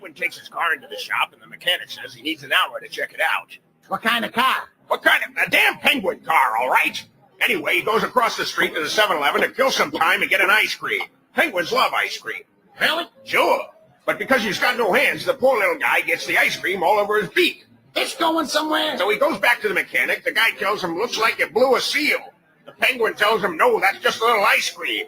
Penguin takes his car into the shop, and the mechanic says he needs an hour to check it out. What kind of car? What kind of... A damn Penguin car, all right? Anyway, he goes across the street to the 7-Eleven to kill some time and get an ice cream. Penguins love ice cream. Really? Sure. But because he's got no hands, the poor little guy gets the ice cream all over his beak. It's going somewhere. So he goes back to the mechanic. The guy tells him, looks like you blew a seal. The Penguin tells him, no, that's just a little ice cream.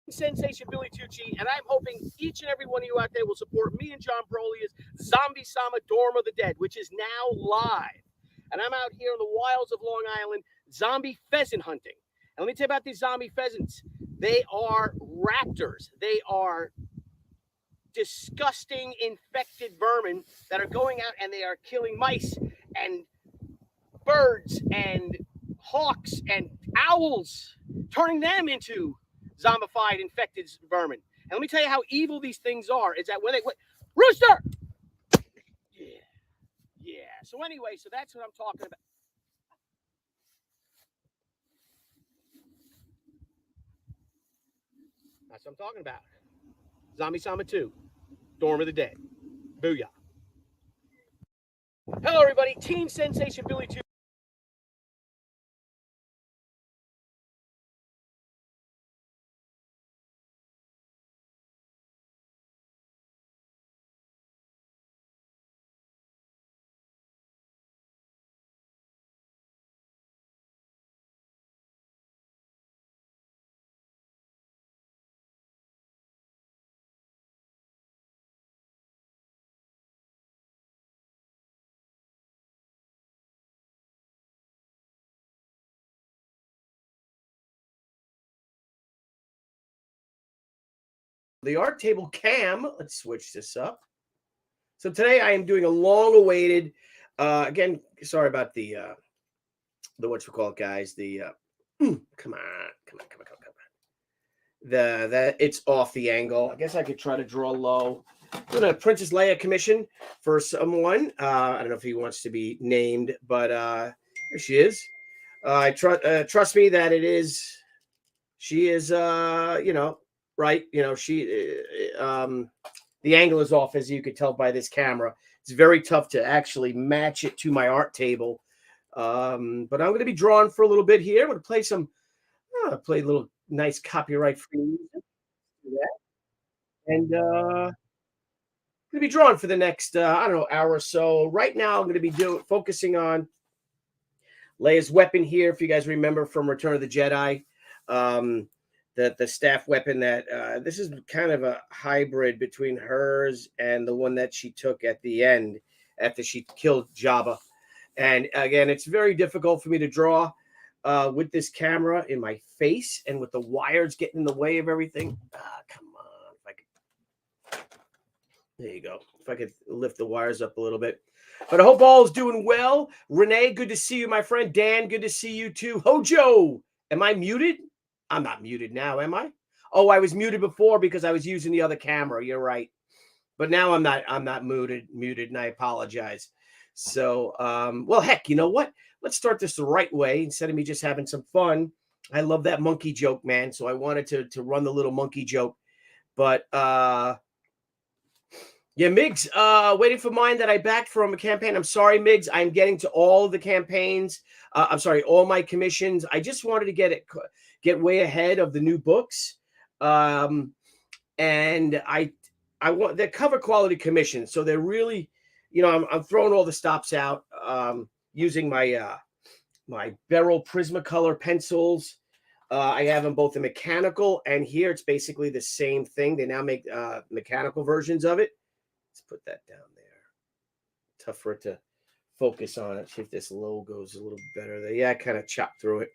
Sensation Billy Tucci, and I'm hoping each and every one of you out there will support me and John Brolia's Zombie Sama Dorm of the Dead, which is now live. And I'm out here in the wilds of Long Island zombie pheasant hunting. And let me tell you about these zombie pheasants. They are raptors. They are disgusting infected vermin that are going out and they are killing mice and birds and hawks and owls, turning them into zombified, infected vermin. And let me tell you how evil these things are. Is that when they... Rooster! Yeah. So anyway, so that's what I'm talking about. That's what I'm talking about. Zombie Sama 2. Dorm of the Dead. Booyah. Hello, everybody. Teen Sensation Billy 2. The art table cam. Let's switch this up. So today I am doing a long-awaited. Again, sorry about the whatchamacallit, guys. The come on. That it's off the angle. I guess I could try to draw low. Doing a Princess Leia commission for someone. I don't know if he wants to be named, but here she is. I trust me that it is. She is. Right, she the angle is off, as you could tell by this camera. It's very tough to actually match it to my art table, but I'm going to be drawing for a little bit here. I'm going to play play a little nice copyright free music, and going to be drawing for the next hour or so. Right now, I'm going to be focusing on Leia's weapon here. If you guys remember from Return of the Jedi. The staff weapon that this is kind of a hybrid between hers and the one that she took at the end after she killed Jabba. And again, it's very difficult for me to draw with this camera in my face and with the wires getting in the way of everything. Come on. If I could, there you go. If I could lift the wires up a little bit. But I hope all is doing well. Renee, good to see you, my friend. Dan, good to see you too. Hojo, am I muted? I'm not muted now, am I? Oh, I was muted before because I was using the other camera. You're right. But now I'm not muted, and I apologize. So, well, heck, you know what? Let's start this the right way instead of me just having some fun. I love that monkey joke, man. So I wanted to run the little monkey joke. But yeah, Migs, waiting for mine that I backed from a campaign. I'm sorry, Migs. I'm getting to all the campaigns. I'm sorry, all my commissions. I just wanted to get way ahead of the new books. And I want the cover quality commissions. So they're really, I'm throwing all the stops out, using my my Beryl Prismacolor pencils. I have them both in mechanical and here. It's basically the same thing. They now make mechanical versions of it. Let's put that down there. Tough for it to focus on it. See if this logo's a little better there. Yeah, I kind of chopped through it.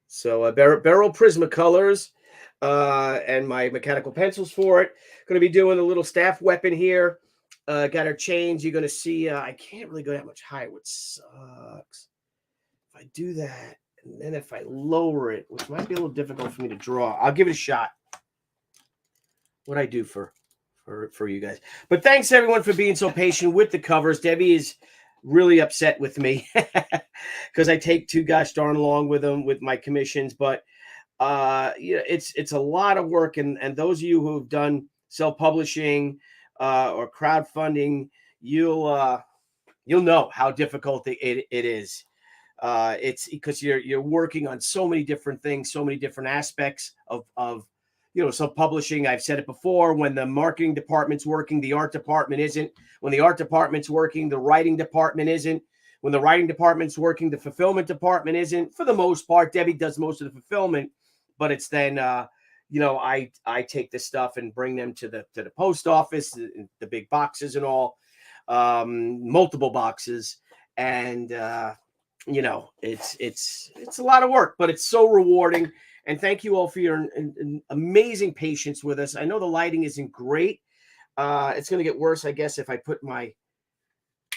So Beryl Prismacolors and my mechanical pencils for it. Going to be doing a little staff weapon here. Got our chains. You're going to see, I can't really go that much higher, which sucks. If I do that, and then if I lower it, which might be a little difficult for me to draw, I'll give it a shot. What I do for you guys. But thanks everyone for being so patient with the covers. Debbie is really upset with me because I take too gosh darn long with them with my commissions. But it's a lot of work, and those of you who have done self-publishing or crowdfunding, you'll know how difficult it is. It's because you're working on so many different things, so many different aspects of self-publishing. I've said it before, when the marketing department's working, the art department isn't. When the art department's working, the writing department isn't. When the writing department's working, the fulfillment department isn't. For the most part, Debbie does most of the fulfillment, but it's then I take this stuff and bring them to the post office, the big boxes and all, multiple boxes, and it's a lot of work, but it's so rewarding. And thank you all for your amazing patience with us. I know the lighting isn't great. It's going to get worse, I guess, if I put my...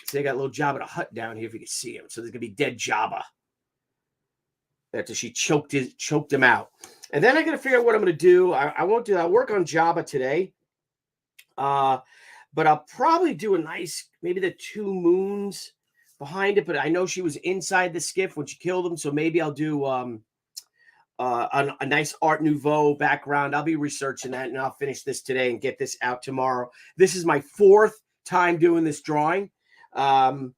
See, I got a little Jabba the Hutt down here, if you can see him. So there's going to be dead Jabba. After she choked him out. And then I got to figure out what I'm going to do. I won't do that. I'll work on Jabba today. But I'll probably do a nice, maybe the 2 moons behind it. But I know she was inside the skiff when she killed him. So maybe I'll do... a nice Art Nouveau background. I'll be researching that, and I'll finish this today and get this out tomorrow. This is my 4th time doing this drawing. I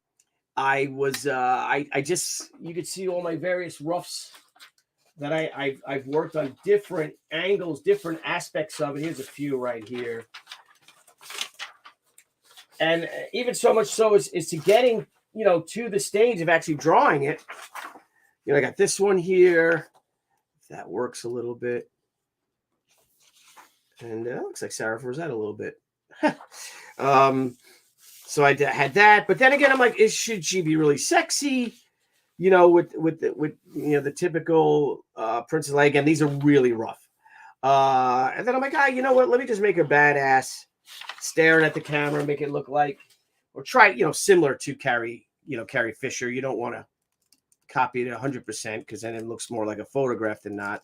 just, you could see all my various roughs that I've worked on, different angles, different aspects of it. Here's a few right here. And even so much so is to getting, to the stage of actually drawing it. I got this one here. That works a little bit. And it looks like Sarah Rosetta a little bit. So I had that. But then again, I'm like, should she be really sexy? With the typical Princess Leia. Again, these are really rough. And then I'm like, you know what? Let me just make her badass, staring at the camera, make it look like, or try, similar to Carrie Fisher. You don't want to copy it 100% because then it looks more like a photograph than not.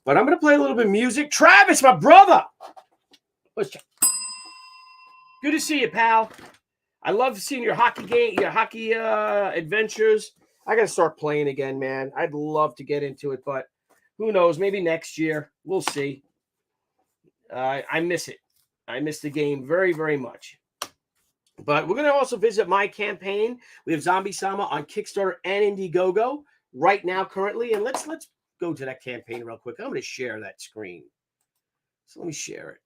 But I'm going to play a little bit of music. Travis, my brother. Good to see you, pal. I love seeing your hockey game, your hockey adventures. I got to start playing again, man. I'd love to get into it, but who knows? Maybe next year. We'll see. I miss it. I miss the game very, very much. But we're going to also visit my campaign. We have Zombie Sama on Kickstarter and Indiegogo right now currently. And let's go to that campaign real quick. I'm going to share that screen. So let me share it.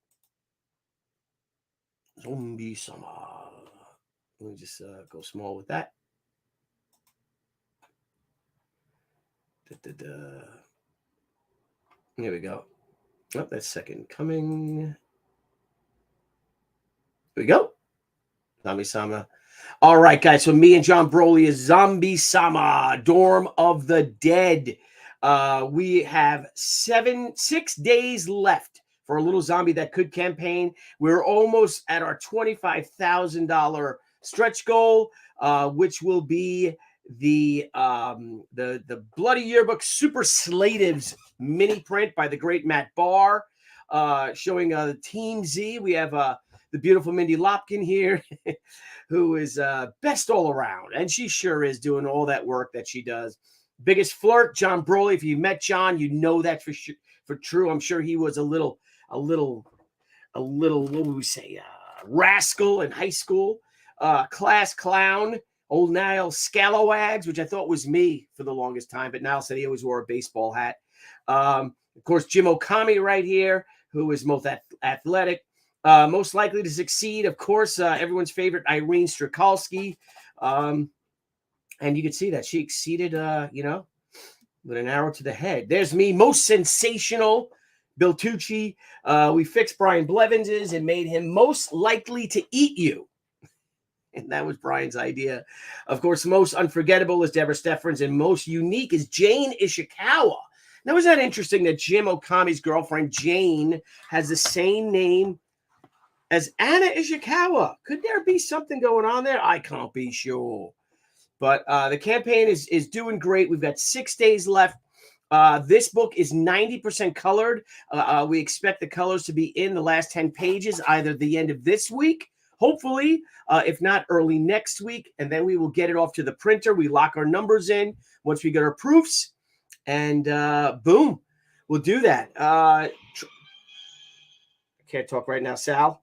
Zombie Sama. Let me just go small with that. Here we go. Oh, that's second coming. Here we go. Zombie Sama. All right, guys. So me and John Broly is Zombie Sama, Dorm of the Dead. We have 6 days left for a little zombie that could campaign. We're almost at our $25,000 stretch goal, which will be the Bloody Yearbook Super Slatives mini print by the great Matt Barr, showing the Team Z. We have the beautiful Mindy Lopkin here, who is best all around. And she sure is doing all that work that she does. Biggest flirt, John Broly. If you met John, you know that for true. I'm sure he was a little, what would we say, rascal in high school. Class clown, old Niall Scalawags, which I thought was me for the longest time, but Niall said he always wore a baseball hat. Of course, Jim Okami right here, who is most athletic. Most likely to succeed, of course, everyone's favorite Irene Strakalski. And you can see that she exceeded, with an arrow to the head. There's me, most sensational Bill Tucci. We fixed Brian Blevins's and made him most likely to eat you. And that was Brian's idea. Of course, most unforgettable is Deborah Steffens, and most unique is Jane Ishikawa. Now, isn't that interesting that Jim Okami's girlfriend, Jane, has the same name as Anna Ishikawa? Could there be something going on there? I can't be sure. But the campaign is doing great. We've got 6 days left. This book is 90% colored. We expect the colors to be in the last 10 pages, either the end of this week, hopefully, if not early next week. And then we will get it off to the printer. We lock our numbers in once we get our proofs. And boom, we'll do that. I can't talk right now, Sal.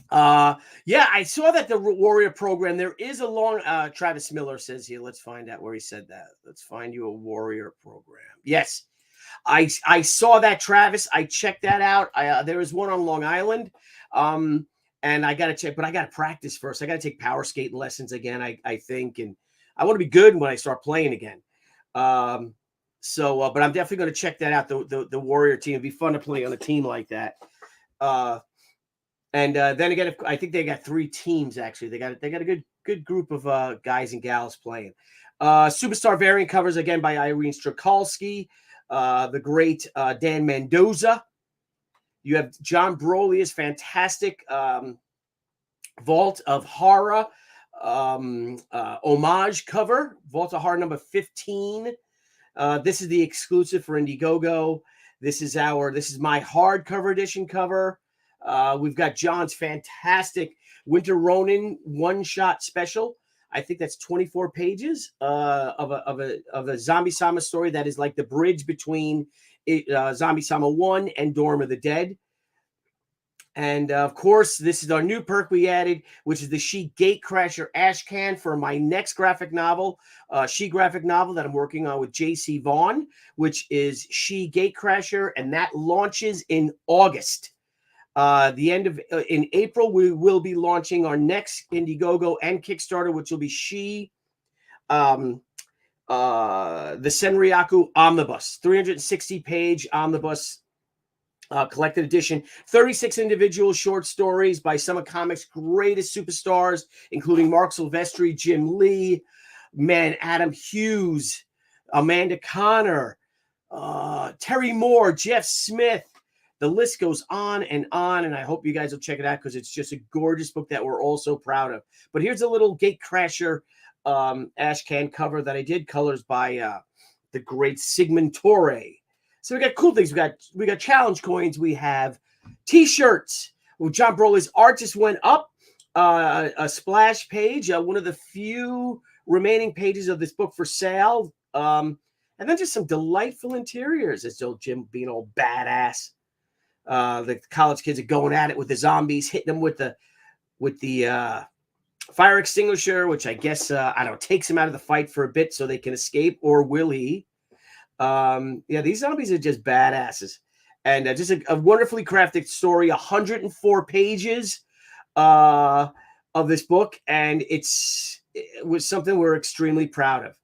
Yeah, I saw that the Warrior program, there is a long, Travis Miller says here, let's find out where he said that. Let's find you a Warrior program. Yes, I saw that, Travis. I checked that out. There is one on Long Island. And I got to check, but I got to practice first. I got to take power skating lessons again, I think. And I want to be good when I start playing again. But I'm definitely going to check that out. The Warrior team. It'd be fun to play on a team like that. And then again, I think they got 3 teams, actually. They got a good group of guys and gals playing. Superstar variant covers, again, by Irene Strakalski, the great Dan Mendoza. You have John Brolia's fantastic Vault of Horror homage cover, Vault of Horror number 15. This is the exclusive for Indiegogo. This is my hardcover edition cover. We've got John's fantastic Winter Ronin one-shot special. I think that's 24 pages of a Zombie Sama story that is like the bridge between Zombie Sama 1 and Dorm of the Dead. And of course, this is our new perk we added, which is the She Gatecrasher Ashcan for my next graphic novel, graphic novel that I'm working on with J.C. Vaughn, which is She Gatecrasher, and that launches in August. In April, we will be launching our next Indiegogo and Kickstarter, which will be the Senryaku Omnibus, 360-page omnibus collected edition, 36 individual short stories by some of comics' greatest superstars, including Mark Silvestri, Jim Lee, Adam Hughes, Amanda Connor, Terry Moore, Jeff Smith. The list goes on, and I hope you guys will check it out because it's just a gorgeous book that we're all so proud of. But here's a little Gatecrasher ashcan cover that I did, colors by the great Sigmund Torre. So we got cool things. We got challenge coins. We have T-shirts. Well, John Broley's art just went up. A splash page, one of the few remaining pages of this book for sale. And then just some delightful interiors. It's old Jim being all badass. The college kids are going at it with the zombies, hitting them with the fire extinguisher, which I guess takes them out of the fight for a bit so they can escape, or will he? These zombies are just badasses, and just a wonderfully crafted story. 104 pages of this book, and it was something we're extremely proud of.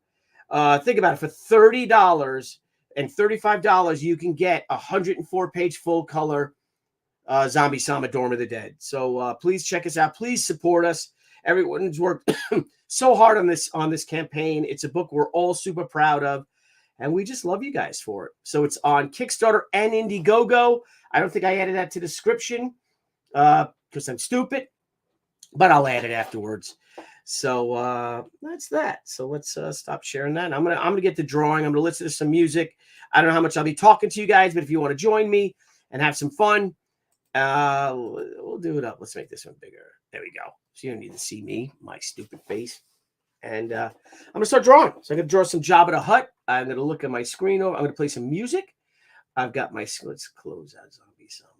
Think about it: for $30 and $35, you can get a 104-page full color Zombie Sama Dorm of the Dead. So please check us out. Please support us. Everyone's worked so hard on this campaign. It's a book we're all super proud of, and we just love you guys for it. So it's on Kickstarter and Indiegogo. I don't think I added that to the description because I'm stupid, but I'll add it afterwards. So that's that. So let's stop sharing that. I'm gonna get the drawing. I'm gonna listen to some music. I don't know how much I'll be talking to you guys, but if you want to join me and have some fun, we'll do it up. Let's make this one bigger. There we go. So you don't need to see me, my stupid face. And I'm gonna start drawing. So I'm gonna draw some Jabba the Hutt. I'm gonna look at my screen over. I'm gonna play some music. I've got let's close out Zombie Sama.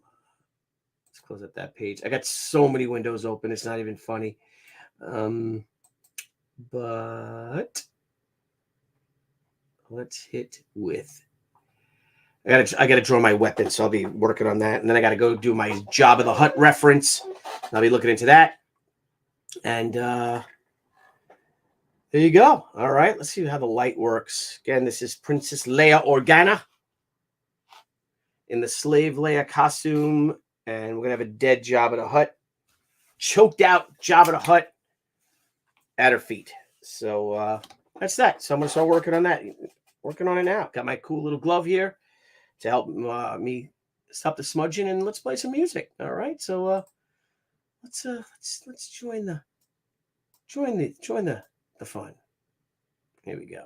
Let's close out that page. I got so many windows open. It's not even funny. But let's hit with. I gotta draw my weapon, so I'll be working on that, and then I gotta go do my Jabba the Hutt reference. I'll be looking into that, and There you go. All right, let's see how the light works. Again, this is Princess Leia Organa in the slave Leia costume, and we're gonna have a dead Jabba the Hutt, choked out Jabba the Hutt at her feet. So that's that. So I'm gonna start working on that. Working on it now. Got my cool little glove here to help me stop the smudging, and let's play some music. All right. So let's join the fun. Here we go.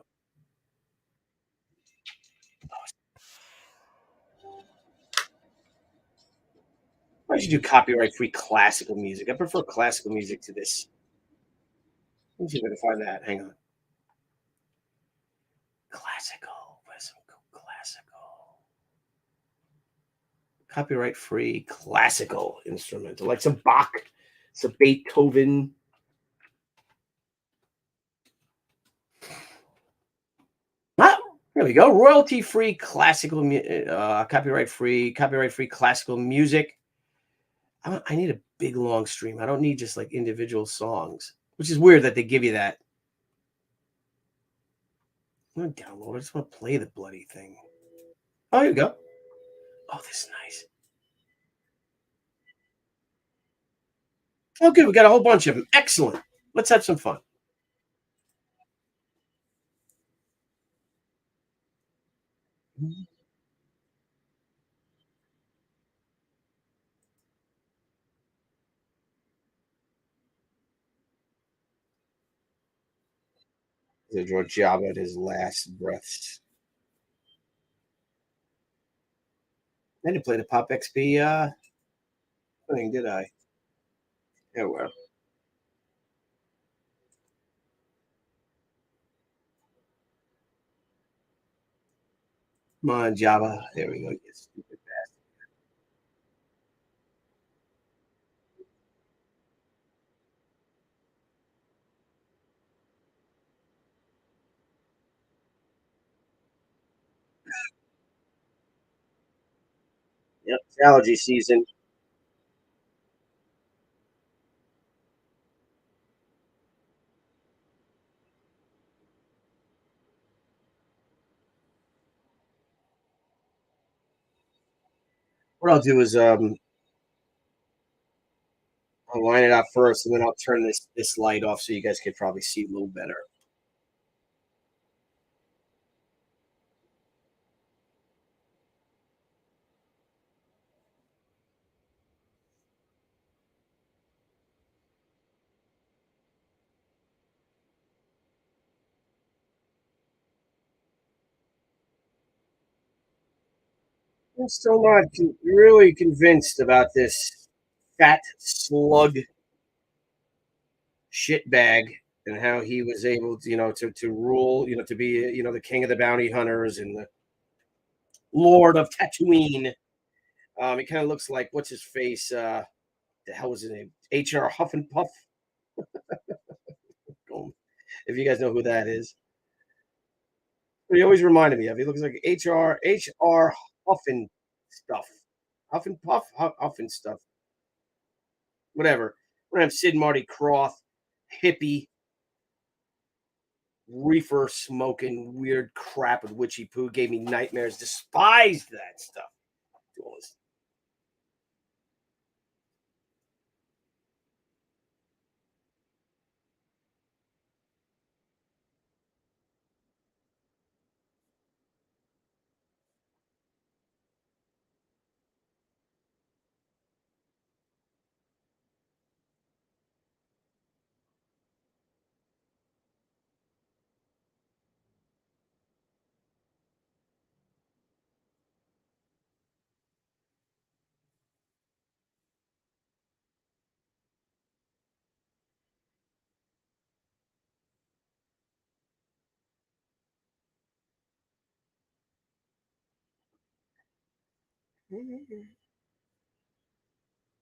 Why should you do copyright free classical music? I prefer classical music to this. Let me see if I can find that. Hang on. Classical. Where's some classical? Copyright free classical instrumental, like some Bach, some Beethoven. Ah, there we go. Royalty free classical, copyright free classical music. I need a big long stream. I don't need just like individual songs, which is weird that they give you that. I'm gonna download. I just want to play the bloody thing. Oh, here you go. Oh, this is nice. Oh, good. We got a whole bunch of them. Excellent. Let's have some fun. The George Jabba at his last breaths. I didn't play the Pop XP thing, did I? Yeah, well. Come on, Jabba. There we go. You stupid bastard. Yep, it's allergy season. What I'll do is I'll line it out first, and then I'll turn this light off so you guys can probably see a little better. I'm still not really convinced about this fat slug shitbag and how he was able to, to rule, to be, the king of the bounty hunters and the lord of Tatooine. He kind of looks like what's his face? The hell was his name? H.R. Huff and Puff. If you guys know who that is, but he always reminded me of. He looks like H.R. Huff and stuff. Huff and Puff, Huff and stuff. Whatever. We're gonna have Sid Marty Croft, hippie, reefer smoking, weird crap with witchy poo. Gave me nightmares. Despised that stuff.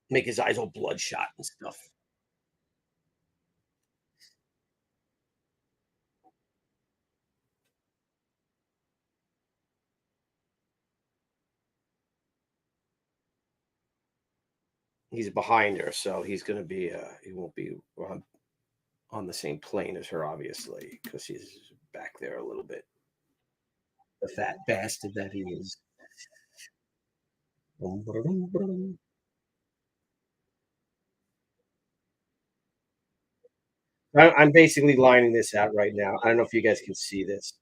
Make his eyes all bloodshot and stuff. He's behind her, so he's gonna be. He won't be. on the same plane as her, obviously, because she's back there a little bit. The fat bastard that he is. I'm basically lining this out right now. I don't know if you guys can see this.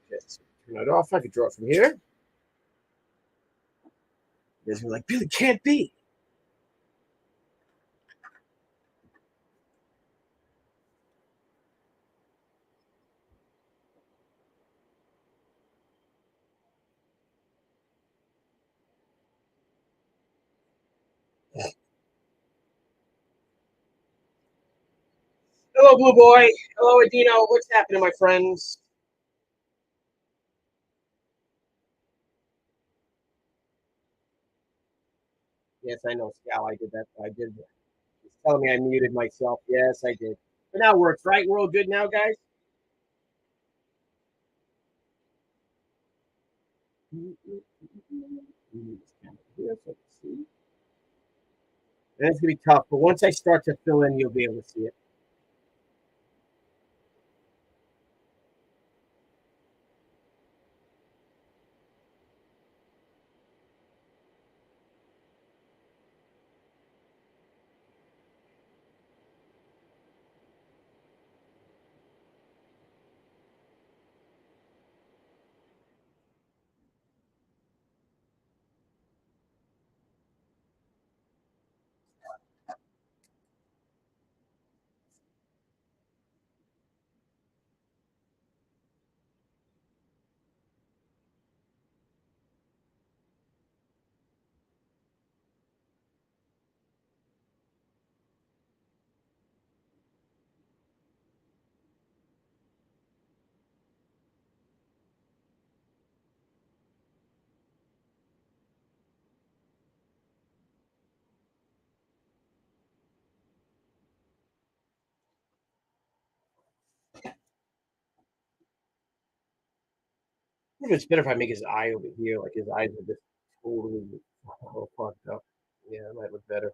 Just turn it off. I could draw it from here. You guys are like, Billy, can't be. Hello, Blue Boy. Hello, Adino. What's happening, my friends? Yes, I know, Scal. I did that. I did. He's telling me I muted myself. Yes, I did. But now it works, right? We're all good now, guys? Yes, I can see. And it's going to be tough, but once I start to fill in, you'll be able to see it. It's better if I make his eye over here, like his eyes are just totally all fucked up. Yeah, that might look better.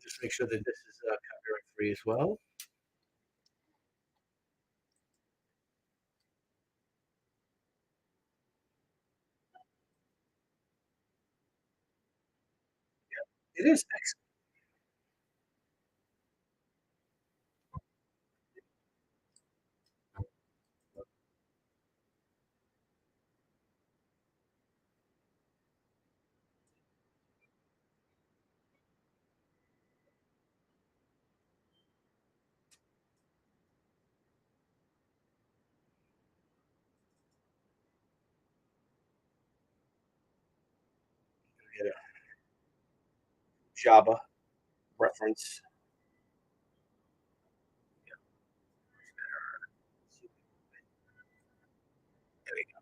Just make sure that this is copyright free as well. It is excellent. Get a Jabba reference. There we go.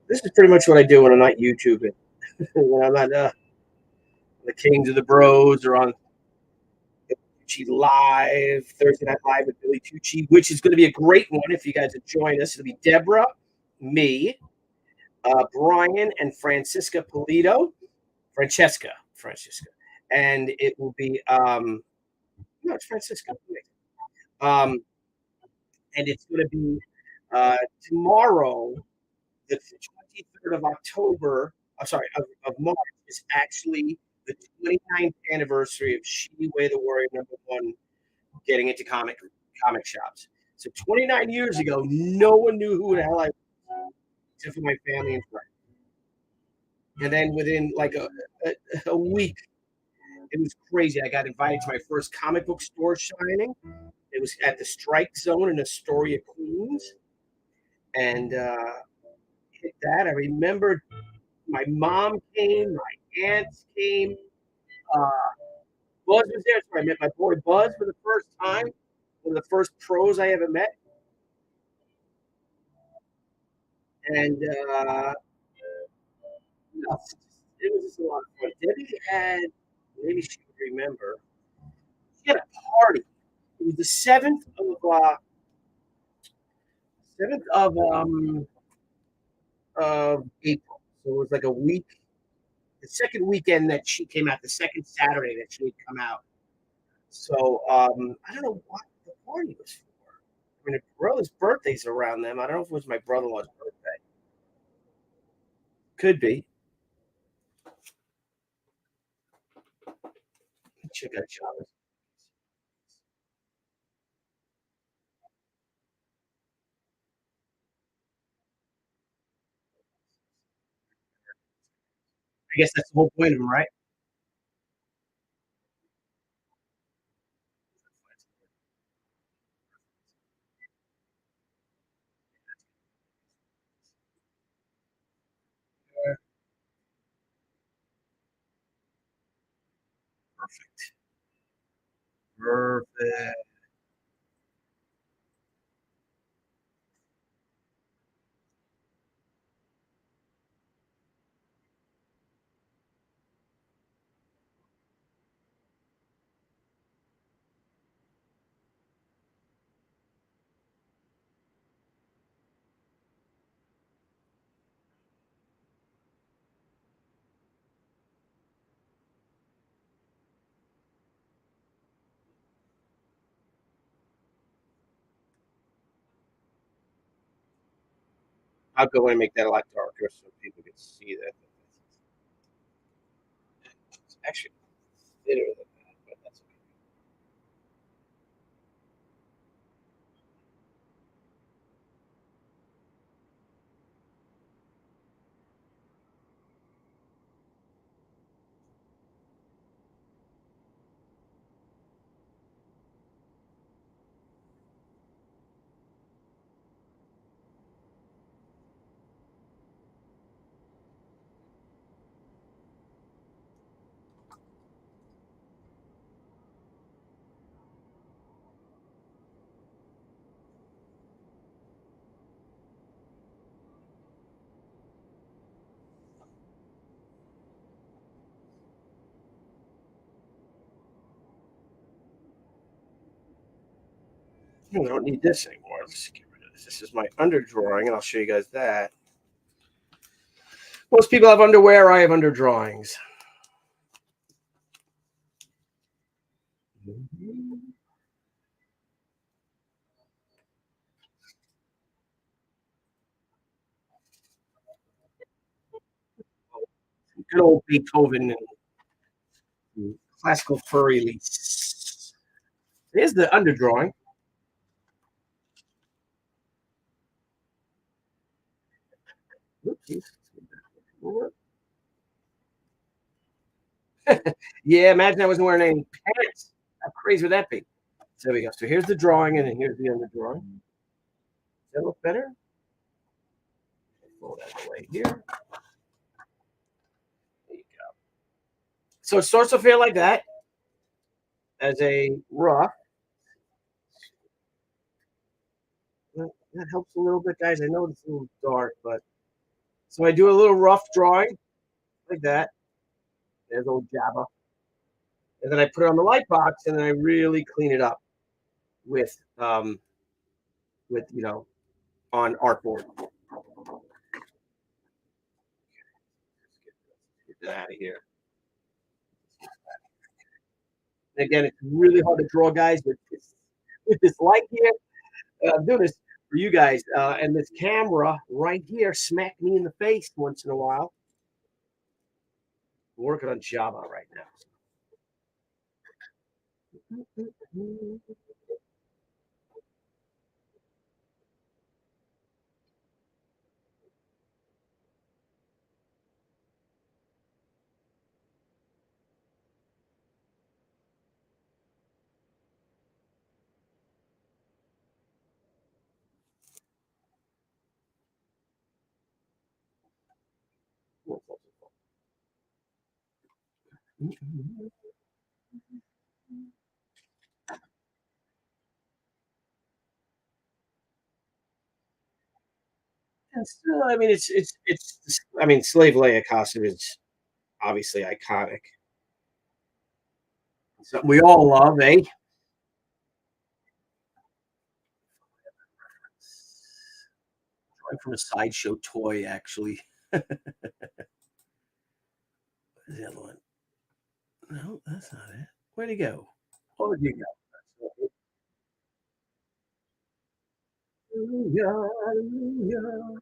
This is pretty much what I do when I'm not YouTubing. When I'm not the Kings of the Bros or on Tucci Live, Thursday Night Live with Billy Tucci, which is going to be a great one if you guys would join us. It'll be Deborah, me, Brian, and Francesca, and it will be no, it's Francisca. Um, and it's going to be tomorrow, the 23rd of October. I'm sorry, of March is actually the 29th anniversary of She Way the Warrior #1 getting into comic shops. So 29 years ago, no one knew who the hell I was, except for my family and friends. And then within like a week, it was crazy. I got invited to my first comic book store signing. It was at the Strike Zone in Astoria, Queens, and hit that. I remember my mom came, my aunts came. Uh, Buzz was there, so I met my boy Buzz for the first time. One of the first pros I ever met, and it was just a lot of fun. Debbie had, maybe she would remember, she had a party. It was the seventh of April. So it was like a week, the second weekend that she came out, the second Saturday that she had come out. So I don't know what the party was for. I mean, her brother's birthday's around them. I don't know if it was my brother-in-law's birthday. Could be. Check out Chavez. I guess that's the whole point of them, right? Perfect. Perfect. I'll go in and make that a lot darker so people can see that. It's actually thinner than that, but that's okay. I don't need this anymore. Let's just get rid of this. This is my underdrawing, and I'll show you guys that. Most people have underwear. I have underdrawings. Good old Beethoven and classical furry lease. There's the underdrawing. Oopsies. Yeah, imagine I wasn't wearing any pants. How crazy would that be? So there we go. So here's the drawing, and then here's the underdrawing. Does that look better? Pull that away here. There you go. So it starts to feel like that as a rough. That helps a little bit, guys. I know it's a little dark, but so I do a little rough drawing like that. There's old Jabba. And then I put it on the light box, and then I really clean it up with on artboard. Get that out of here. And again, it's really hard to draw, guys, with this light here. I'm doing this for you guys, and this camera right here smacked me in the face once in a while. I'm working on Java right now. And still, I mean, it's. I mean, Slave Leia costume is obviously iconic. Something we all love, eh? Drawing from a sideshow toy, actually. Where's the other one? No, that's not it. Where'd he go? Where'd you go? Hallelujah, hallelujah.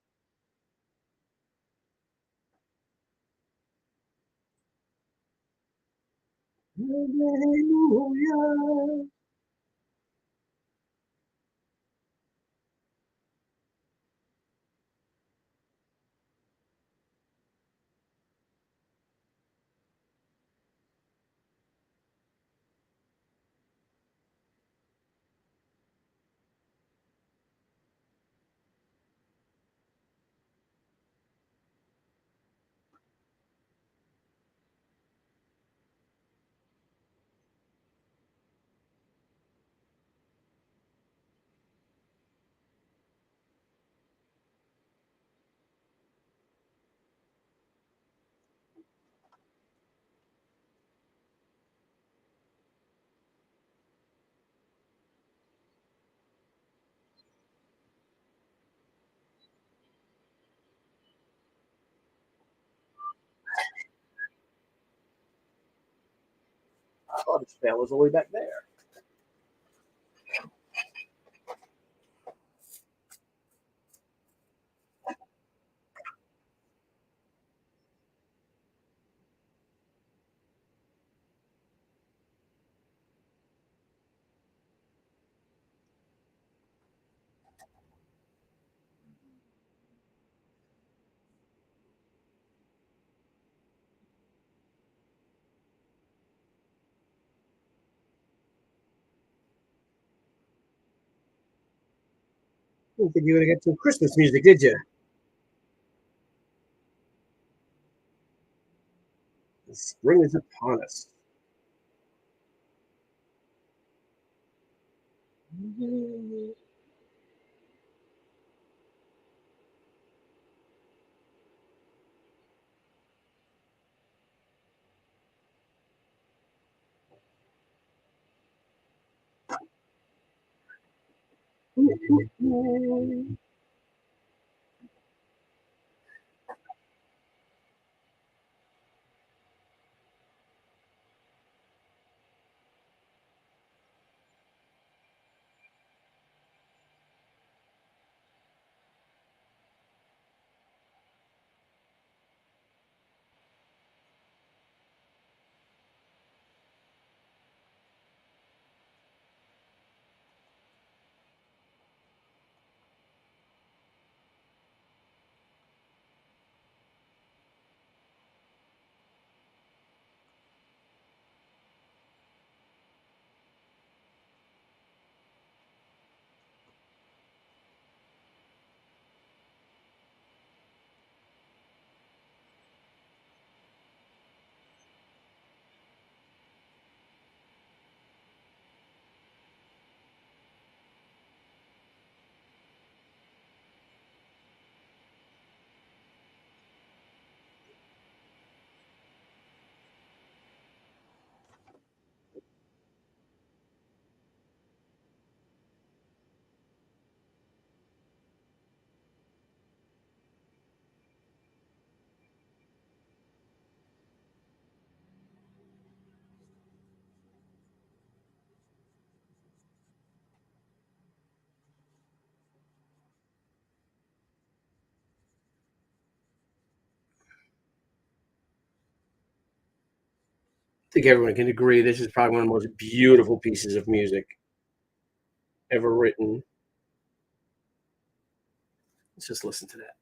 Hallelujah. I thought his fail was all the way back there. Didn't think you were going to get some Christmas music, did you? The spring is upon us. think everyone can agree this is probably one of the most beautiful pieces of music ever written. Let's just listen to that.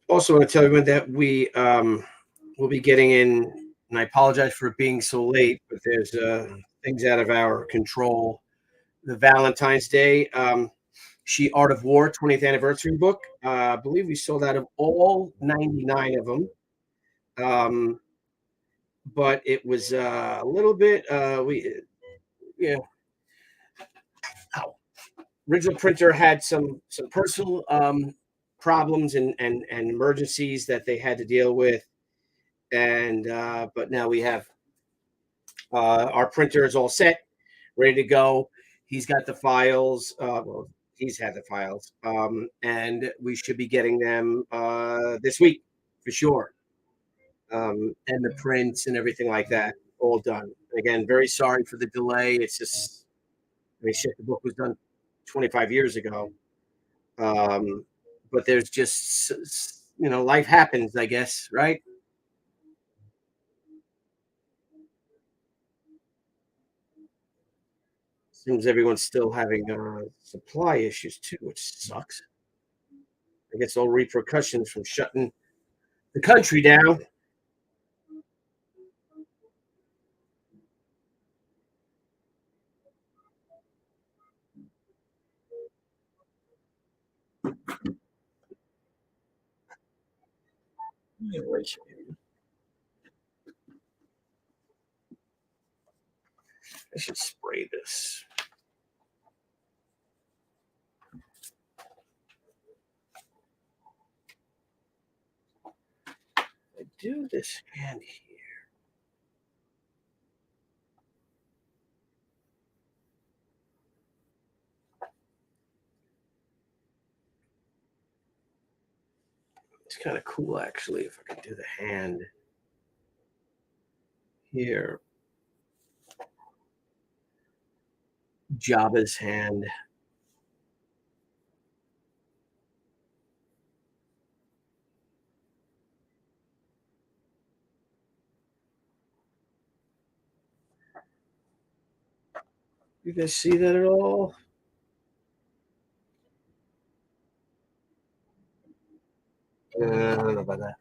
Also, want to tell everyone that we will be getting in, and I apologize for it being so late, but there's things out of our control. The Valentine's Day She Art of War 20th anniversary book. I believe we sold out of all 99 of them. But it was a little bit yeah. Original printer had some personal problems and emergencies that they had to deal with, and but now we have our printer is all set, ready to go. He's got the files. Well, he's had the files, and we should be getting them this week for sure. And the prints and everything like that all done. Again, very sorry for the delay. It's just, I mean, shit, the book was done 25 years ago. But there's just, life happens, I guess, right? Seems everyone's still having supply issues too, which sucks. I guess all repercussions from shutting the country down. I should spray this. I do this hand here. It's kind of cool, actually, if I could do the hand here. Jabba's hand. You guys see that at all? I don't know about that.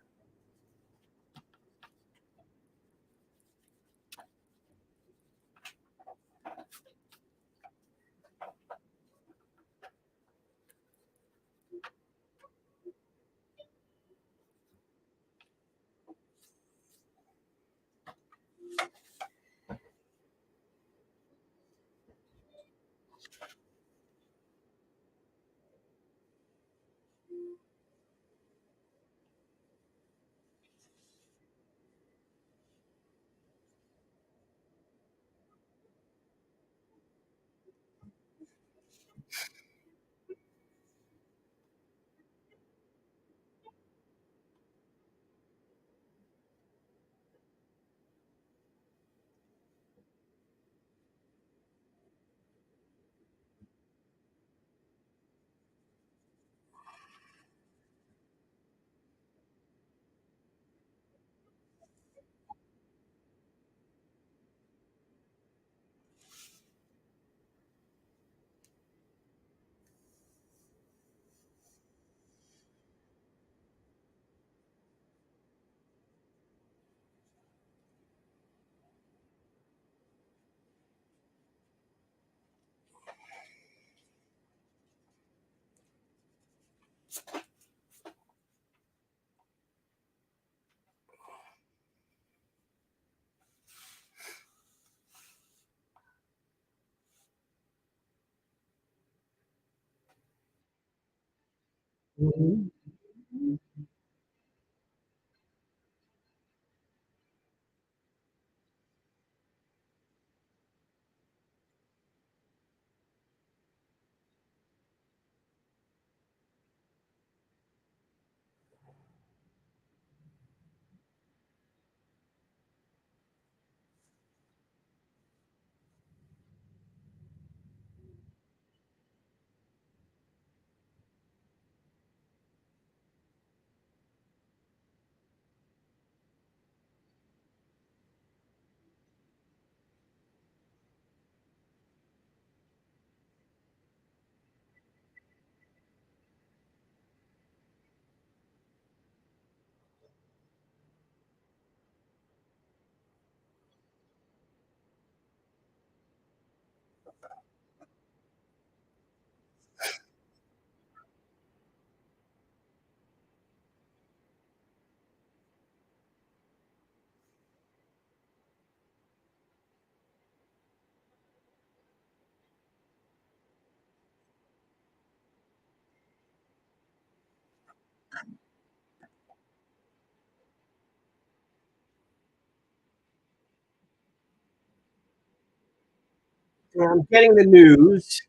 I'm getting the news.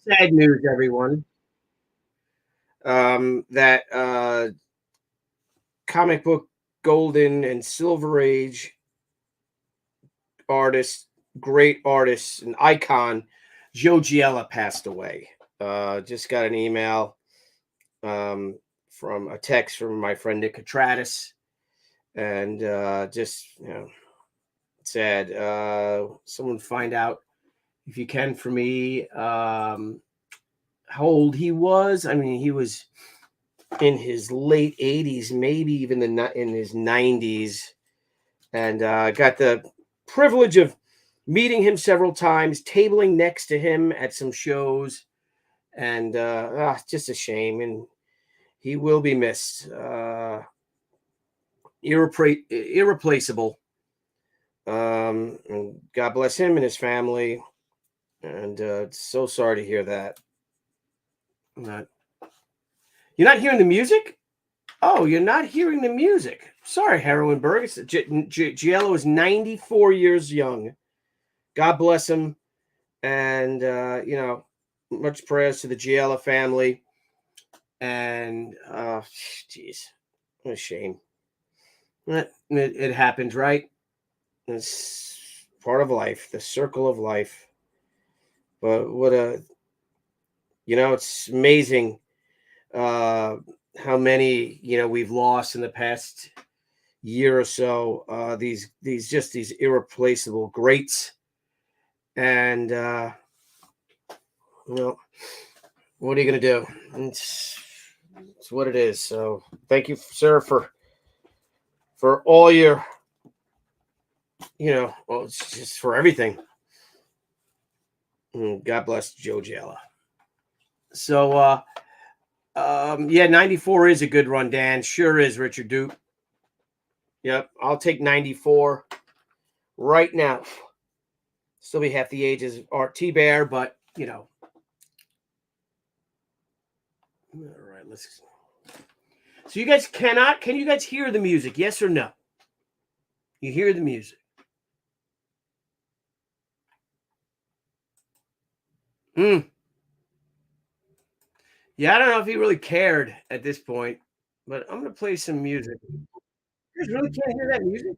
Sad news, everyone. That comic book golden and silver age artist, great artist, and icon, Joe Giella passed away. Just got an email from a text from my friend Nick Catratis, and just sad. Someone find out if you can for me how old he was. I mean, he was in his late 80s, maybe even in his 90s, and got the privilege of meeting him several times, tabling next to him at some shows, and just a shame. And he will be missed, irreplaceable. And God bless him and his family. And so sorry to hear that. You're not hearing the music? Oh, you're not hearing the music. Sorry, Heroin Berg. Giello is 94 years young. God bless him. And, much prayers to the Giella family. And, geez, what a shame. It happened, right? It's part of life, the circle of life. But it's amazing how many, we've lost in the past year or so. These irreplaceable greats. And, what are you going to do? It's what it is. So thank you, sir, for all your, well, it's just for everything. God bless Joe Giella. So yeah, 94 is a good run, Dan. Sure is, Richard Duke. Yep, I'll take 94 right now. Still be half the age as Art T Bear, but all right, let's. So you guys can you guys hear the music? Yes or no? You hear the music? Hmm. Yeah, I don't know if he really cared at this point, but I'm gonna play some music. You guys really can't hear that music?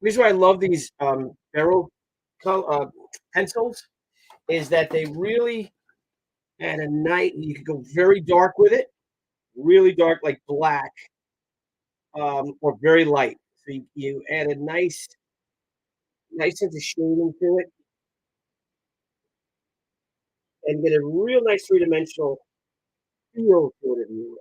The reason why I love these barrel pencils is that they really at a night you could go very dark with it, really dark like black, or very light. So you add a nice sense of shading to it and get a real nice three-dimensional feel to it, if you will.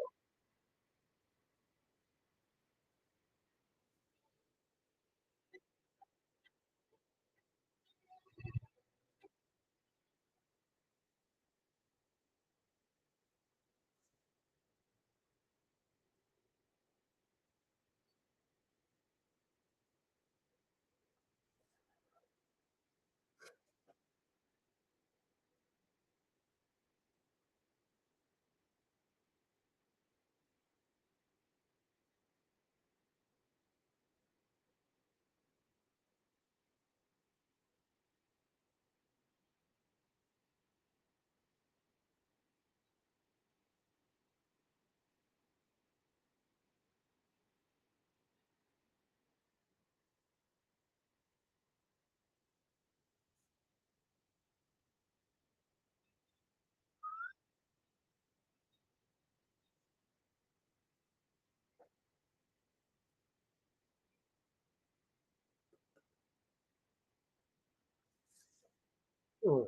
Oh,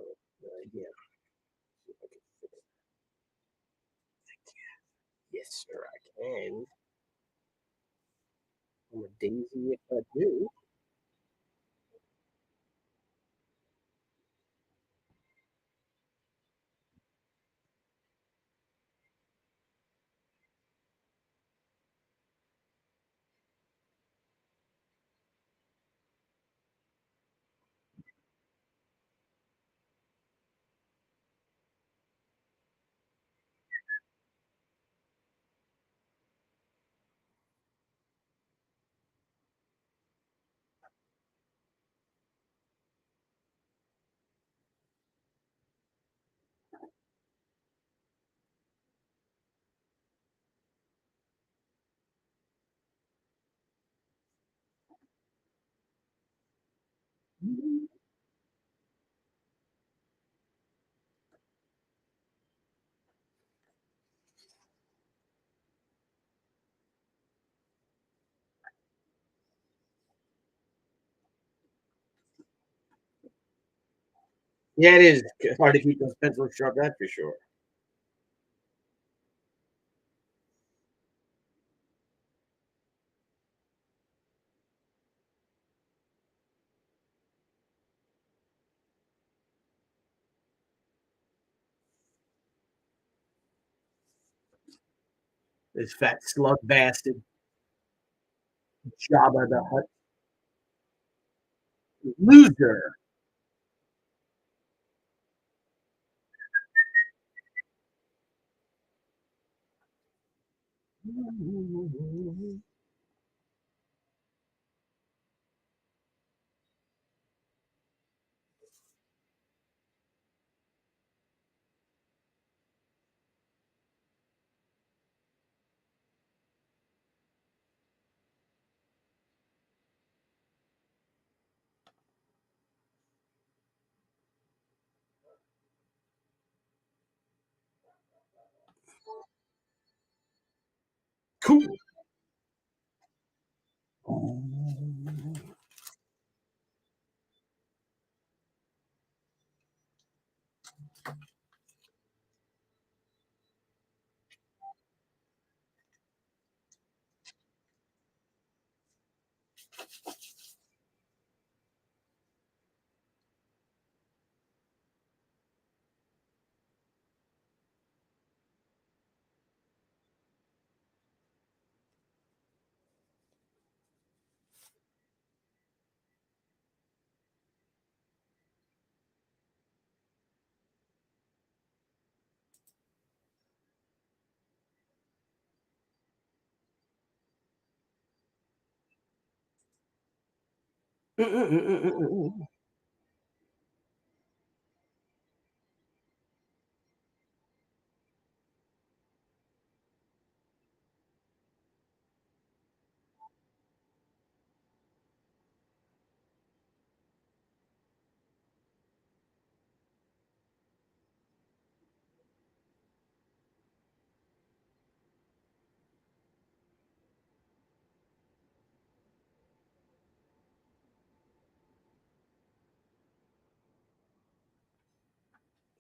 yeah. Yes, sir, I can. I'm a daisy if I do. Yeah, it is hard to keep those pencils sharp. That's for sure. This fat slug bastard, Jabba the Hutt loser. Cool.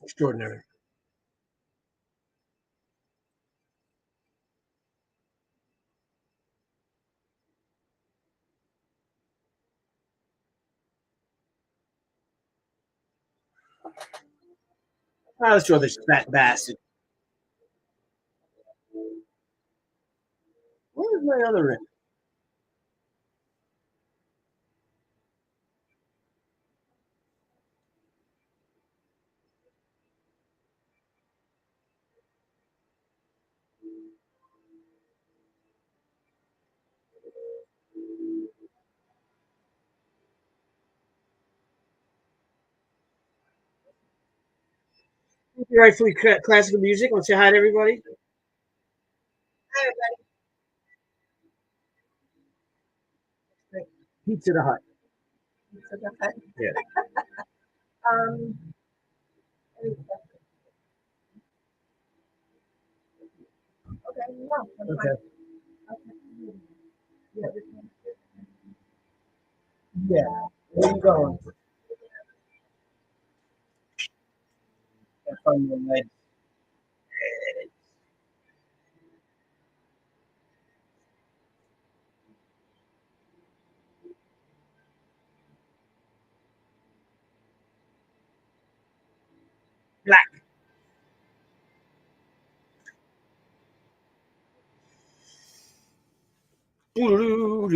Extraordinary. Let's show this fat bastard. Where's my other end? Rightfully classical music. Want to say hi to everybody? Pizza the Hut. Yeah. Um, okay, no, I'm Okay. fine. Yeah. Yeah. Where you going? Have fun one night. Black. Talked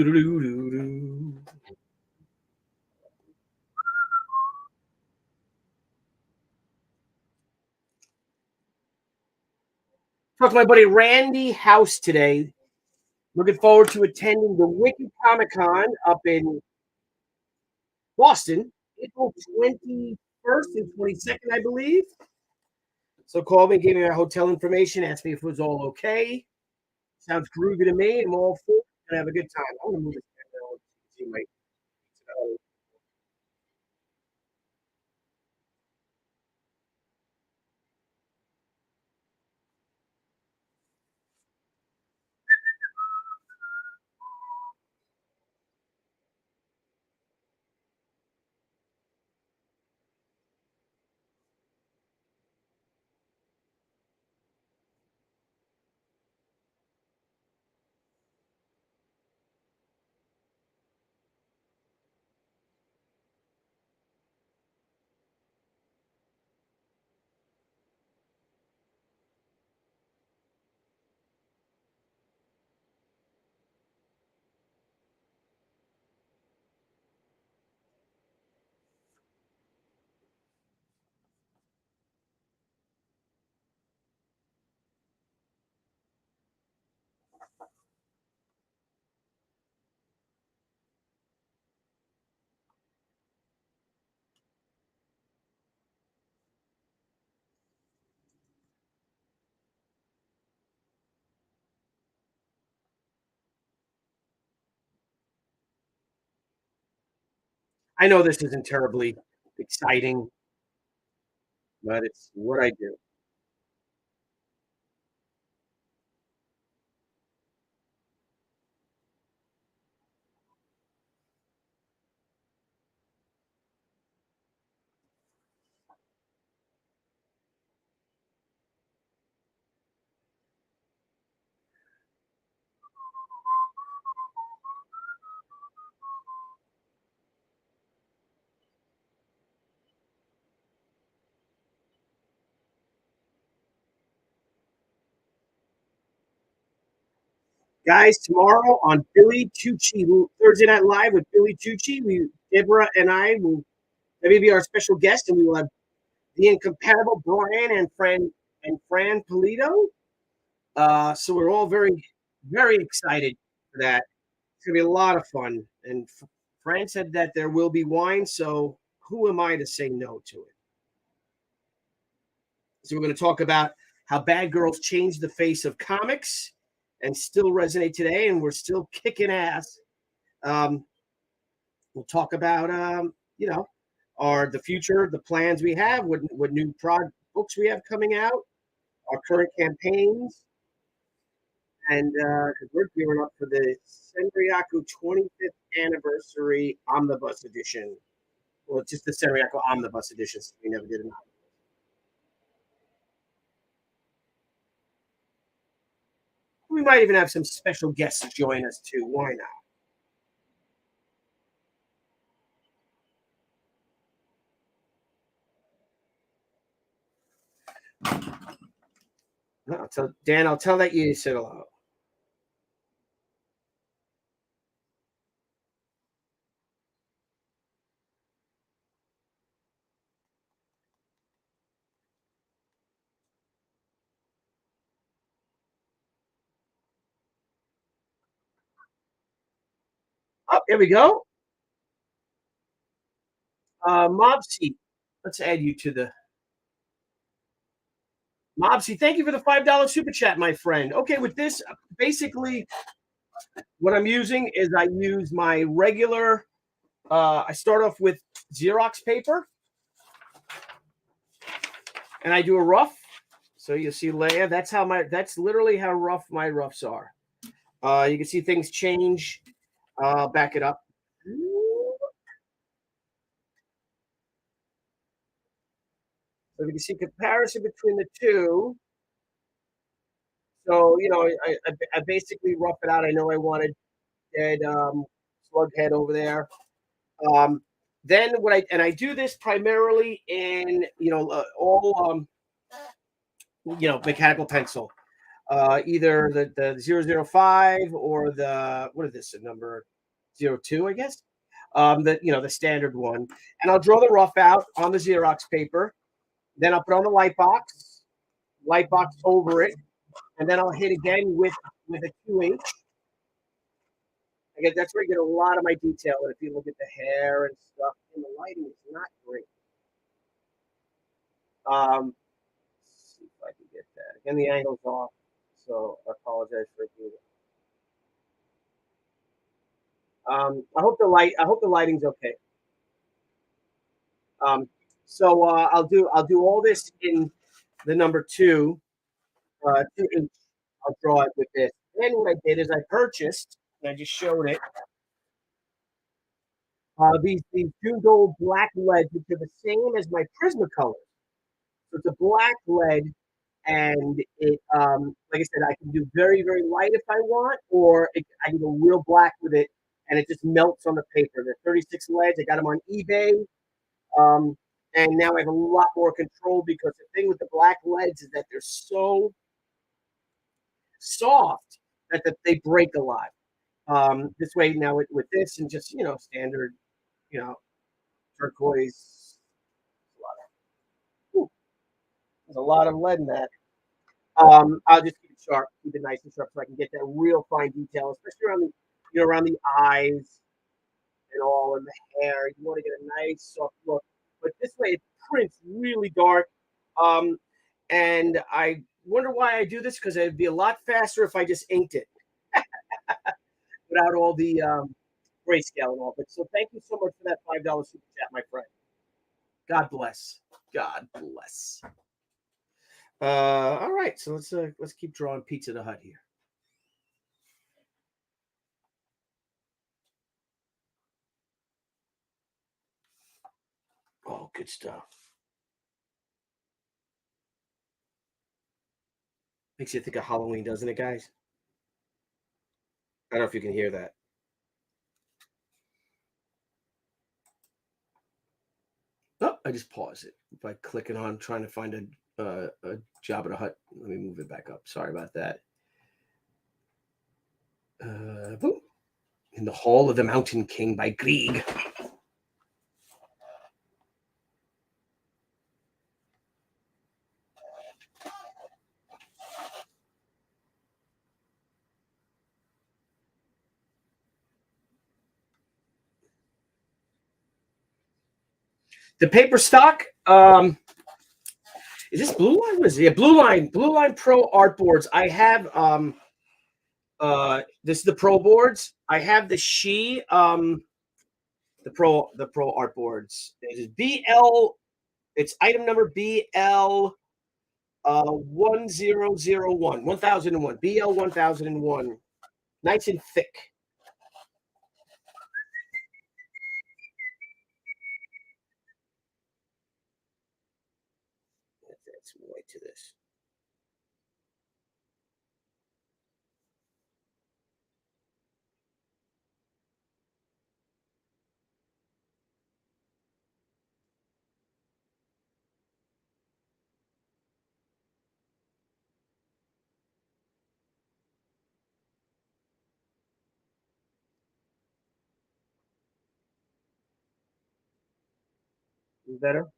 to my buddy Randy House today. Looking forward to attending the Wiki Comic Con up in Boston, April 21st and 22nd, I believe. So called me, gave me my hotel information, asked me if it was all okay. Sounds groovy to me. I'm all for it. Gonna have a good time. I'm gonna move this down. See my I know this isn't terribly exciting, but it's what I do. Guys, tomorrow on Billy Tucci, Thursday Night Live with Billy Tucci, Deborah and I will maybe be our special guest, and we will have the incomparable Brian and Fran Polito. So we're all very, very excited for that. It's gonna be a lot of fun. And Fran said that there will be wine, so who am I to say no to it? So we're going to talk about how bad girls changed the face of comics and still resonate today, and we're still kicking ass. We'll talk about the future, the plans we have, what new books we have coming out, our current campaigns, and we're gearing up for the Senryaku 25th anniversary omnibus edition. Well, it's just the Senryaku omnibus edition. So we never did an omnibus. We might even have some special guests join us too. Why not? No, Dan, I'll tell that you said hello. Oh, here we go. Mobsy, let's add you to the Mobsy. Thank you for the $5 super chat, my friend. Okay, with this, basically, what I'm using is I use my regular. I start off with Xerox paper, and I do a rough. So you see Leia. That's literally how rough my roughs are. You can see things change. Back it up. So you can see comparison between the two. So I basically rough it out. I know I wanted dead slug head over there. Then I do this primarily in all mechanical pencil, either the 005 or the what is this number 02, I guess. The standard one, and I'll draw the rough out on the Xerox paper. Then I'll put on the light box over it, and then I'll hit again with a 2H. Again, that's where I get a lot of my detail. And if you look at the hair and stuff, and the lighting is not great. Let's see if I can get that. Again, the angle's off, so I apologize for doing it. I hope the lighting's okay. So I'll do all this in the number 2. 2H. I'll draw it with this. Then what I did is I purchased, and I just showed it. These June Gold black lead, which are the same as my Prismacolor. So it's a black lead, and it, like I said, I can do very, very light if I want, or I can go real black with it, and it just melts on the paper. They're 36 leads. I got them on eBay, and now I have a lot more control because the thing with the black leads is that they're so soft that they break a lot. This way now with this and just standard, turquoise. There's a lot of lead in that. I'll just keep it sharp, keep it nice and sharp, so I can get that real fine detail, especially around the eyes and all, and the hair. You want to get a nice soft look, but this way it prints really dark. And I wonder why I do this, because it'd be a lot faster if I just inked it without all the grayscale and all. But so thank you so much for that $5 super chat, my friend. God bless. God bless. All right, so let's keep drawing Pizza the Hut here. Oh, good stuff. Makes you think of Halloween, doesn't it, guys? I don't know if you can hear that. Oh, I just paused it by clicking on trying to find a Jabba the Hutt. Let me move it back up. Sorry about that. Boom. In the Hall of the Mountain King by Grieg. The paper stock. Is this Blue Line? What is it? Yeah, Blue Line Pro art boards. I have this is the Pro boards. I have the the Pro art boards. It is BL. It's item number BL 1001 BL 1001. Nice and thick. That's white to this. Better.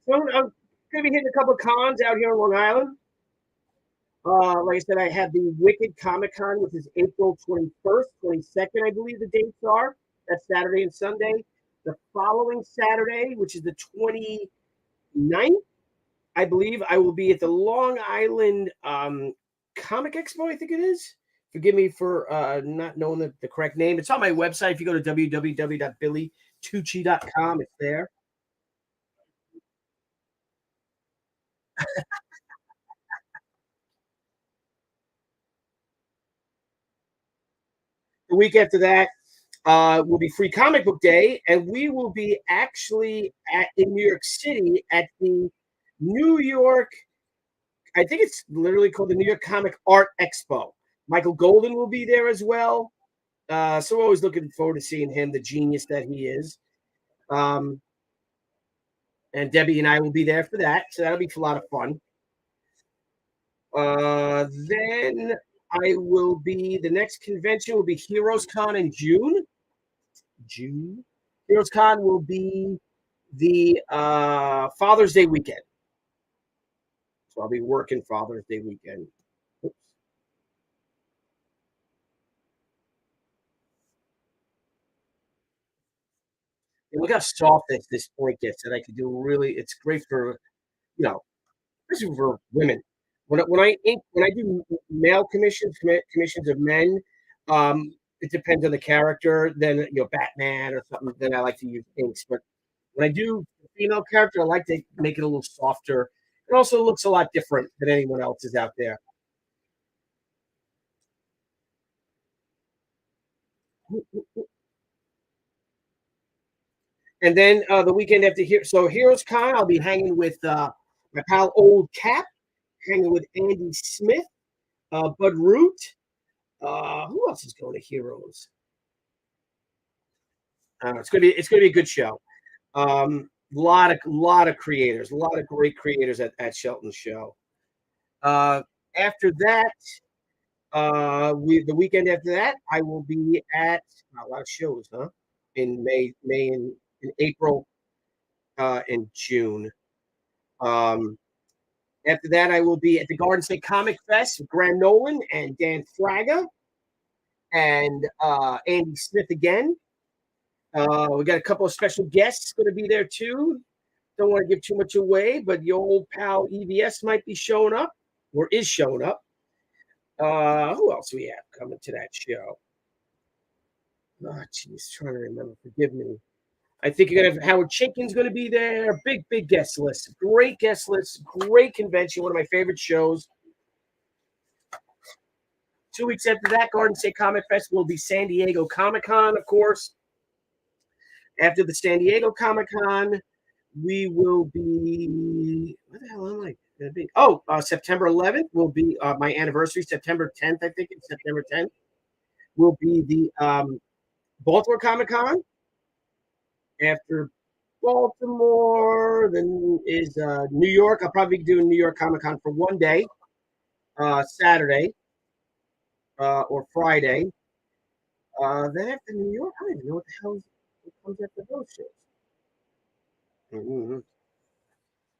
So I'm going to be hitting a couple of cons out here on Long Island. Like I said, I have the Wicked Comic Con, which is April 21st, 22nd, I believe the dates are. That's Saturday and Sunday. The following Saturday, which is the 29th, I believe, I will be at the Long Island Comic Expo, I think it is. Forgive me for not knowing the correct name. It's on my website. If you go to www.billytucci.com, it's there. The week after that will be Free Comic Book Day, and we will be actually in New York City at the New York, I think it's literally called the New York Comic Art Expo. Michael Golden will be there as well. So we're always looking forward to seeing him, the genius that he is. And Debbie and I will be there for that. So that'll be a lot of fun. Then the next convention will be Heroes Con in June. Heroes Con will be the Father's Day weekend. So I'll be working Father's Day weekend. Oops. And look how soft this point gets that I could do really. It's great for, you know, especially for women. When I do male commissions of men, it depends on the character. Then Batman or something. Then I like to use inks. But when I do a female character, I like to make it a little softer. It also looks a lot different than anyone else's out there. And then the weekend after here, so Heroes Con, I'll be hanging with my pal Old Cap, hanging with Andy Smith, Bud Root. Who else is going to Heroes? It's gonna be a good show. Lot of creators, a lot of great creators at Shelton's show. After that, the weekend after that, I will be at a lot of shows, huh? In May and April, and June. Um, After that, I will be at the Garden State Comic Fest with Graham Nolan and Dan Fraga and Andy Smith again. We got a couple of special guests going to be there too. Don't want to give too much away, but your old pal EVS might be showing up or is showing up. Who else we have coming to that show? Oh, geez, trying to remember. Forgive me. I think you're gonna have Howard Chaykin's going to be there. Big guest list. Great guest list. Great convention. One of my favorite shows. 2 weeks after that, Garden State Comic Fest will be San Diego Comic Con, of course. After the San Diego Comic Con, we will be. Where the hell am I? gonna be? Oh, September 11th will be my anniversary. September 10th, I think it's September 10th will be the Baltimore Comic Con. After Baltimore, then is New York. I'll probably be doing New York Comic Con for one day, Saturday or Friday. Then after New York, I don't even know what the hell comes after those shows. Mm-hmm.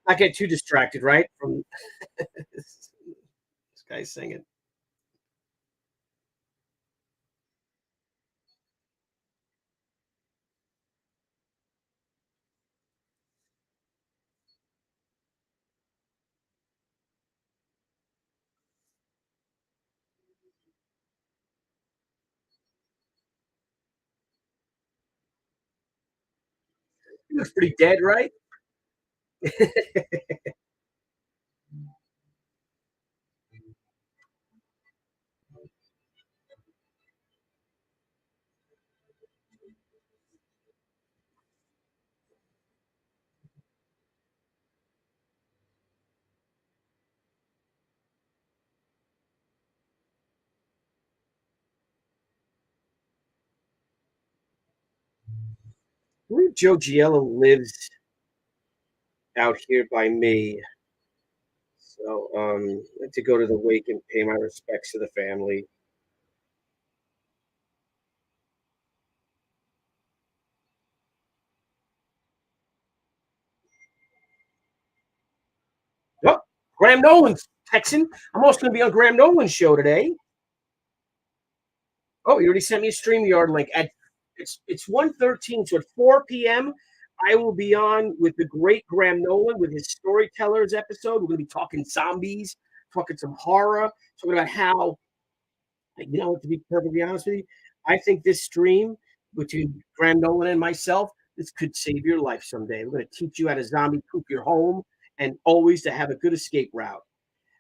Not get too distracted, right? From this guy singing. He looks pretty dead, right? I believe Joe Giella lives out here by me. So I had to go to the wake and pay my respects to the family. Oh, Graham Nolan's texting. I'm also going to be on Graham Nolan's show today. Oh, you already sent me a StreamYard link. It's 1:13, so at 4 p.m. I will be on with the great Graham Nolan with his Storytellers episode. We're going to be talking zombies, talking some horror, talking about how, to be perfectly honest with you, I think this stream between Graham Nolan and myself, this could save your life someday. We're going to teach you how to zombie proof your home and always to have a good escape route.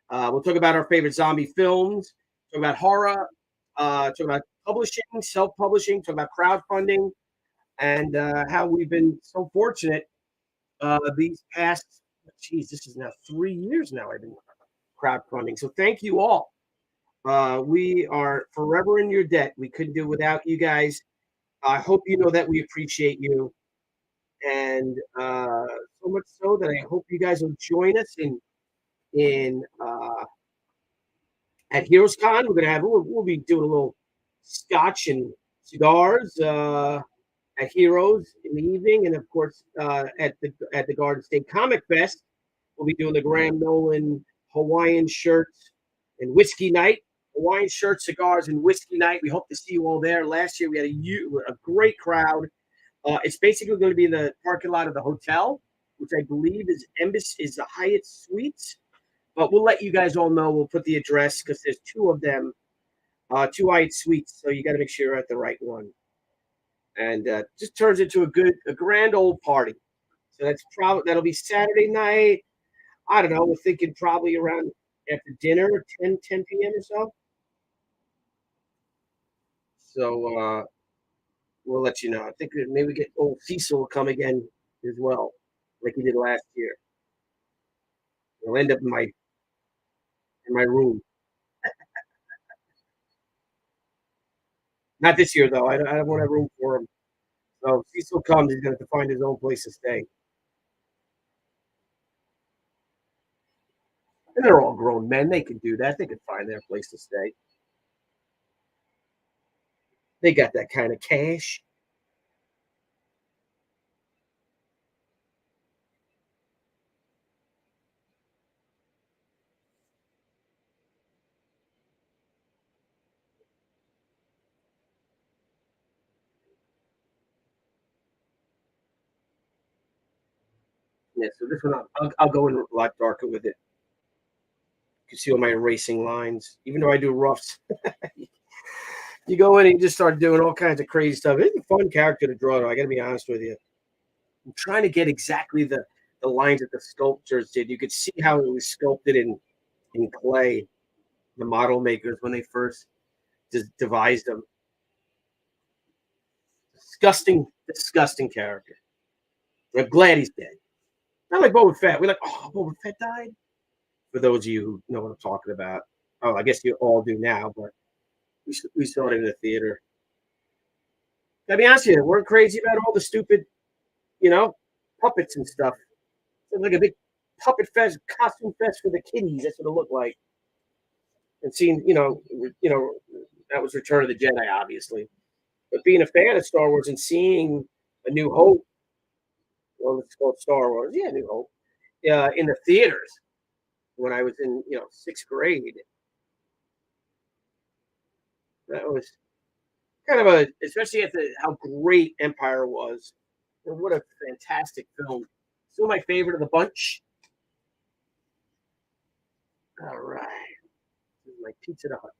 We'll talk about our favorite zombie films, talk about horror, talk about publishing, self-publishing, talk about crowdfunding, and how we've been so fortunate these past, geez, this is now 3 years now I've been crowdfunding. So thank you all. We are forever in your debt. We couldn't do it without you guys. I hope you know that we appreciate you. And so much so that I hope you guys will join us in at Heroes Con. We'll be doing a little scotch and cigars at Heroes in the evening, and of course at the Garden State Comic Fest, we'll be doing the Graham Nolan Hawaiian shirts and whiskey night. Hawaiian shirts, cigars, and whiskey night. We hope to see you all there. Last year we had a great crowd. It's basically going to be in the parking lot of the hotel, which I believe is the Hyatt Suites. But we'll let you guys all know. We'll put the address because there's two of them, two Hyatt Suites. So you got to make sure you're at the right one. And just turns into a grand old party. So that'll be Saturday night. I don't know. We're thinking probably around after dinner, 10 p.m. or so. So we'll let you know. I think maybe we get old Cecil will come again as well, like he did last year. He'll end up in my room. Not this year though. I don't want to have room for him. So if Cecil comes, he's going to have to find his own place to stay. And they're all grown men. They can do that. They can find their place to stay. They got that kind of cash. Yeah, so this one I'll go in a lot darker with it. You can see all my erasing lines. Even though I do roughs, you go in and you just start doing all kinds of crazy stuff. It's a fun character to draw, though. I got to be honest with you. I'm trying to get exactly the lines that the sculptors did. You could see how it was sculpted in clay. The model makers when they first devised them. Disgusting character. We're glad he's dead. Not like Boba Fett. We're like, oh, Boba Fett died. For those of you who know what I'm talking about. Oh, I guess you all do now, but we saw it in the theater. Gotta be honest with you, we're crazy about all the stupid, you know, puppets and stuff. It's like a big puppet fest, costume fest for the kiddies. That's what it looked like. And seeing, that was Return of the Jedi, obviously. But being a fan of Star Wars and seeing A New Hope, well, it's called Star Wars, yeah, New Hope, in the theaters when I was in, sixth grade, that was kind of especially at how great Empire was. And what a fantastic film. Still my favorite of the bunch. All right. This is my Pizza the Hut.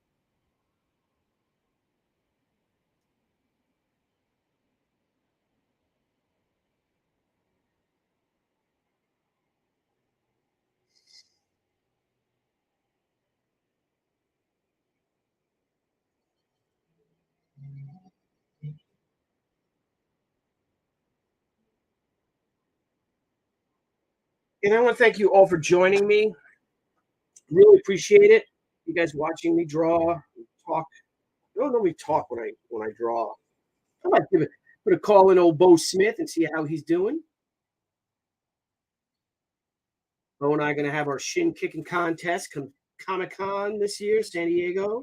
And I want to thank you all for joining me. Really appreciate it. You guys watching me draw, talk. I don't normally talk when I draw. I might put a call in old Bo Smith and see how he's doing. Bo and I are going to have our shin kicking contest come Comic Con this year, San Diego.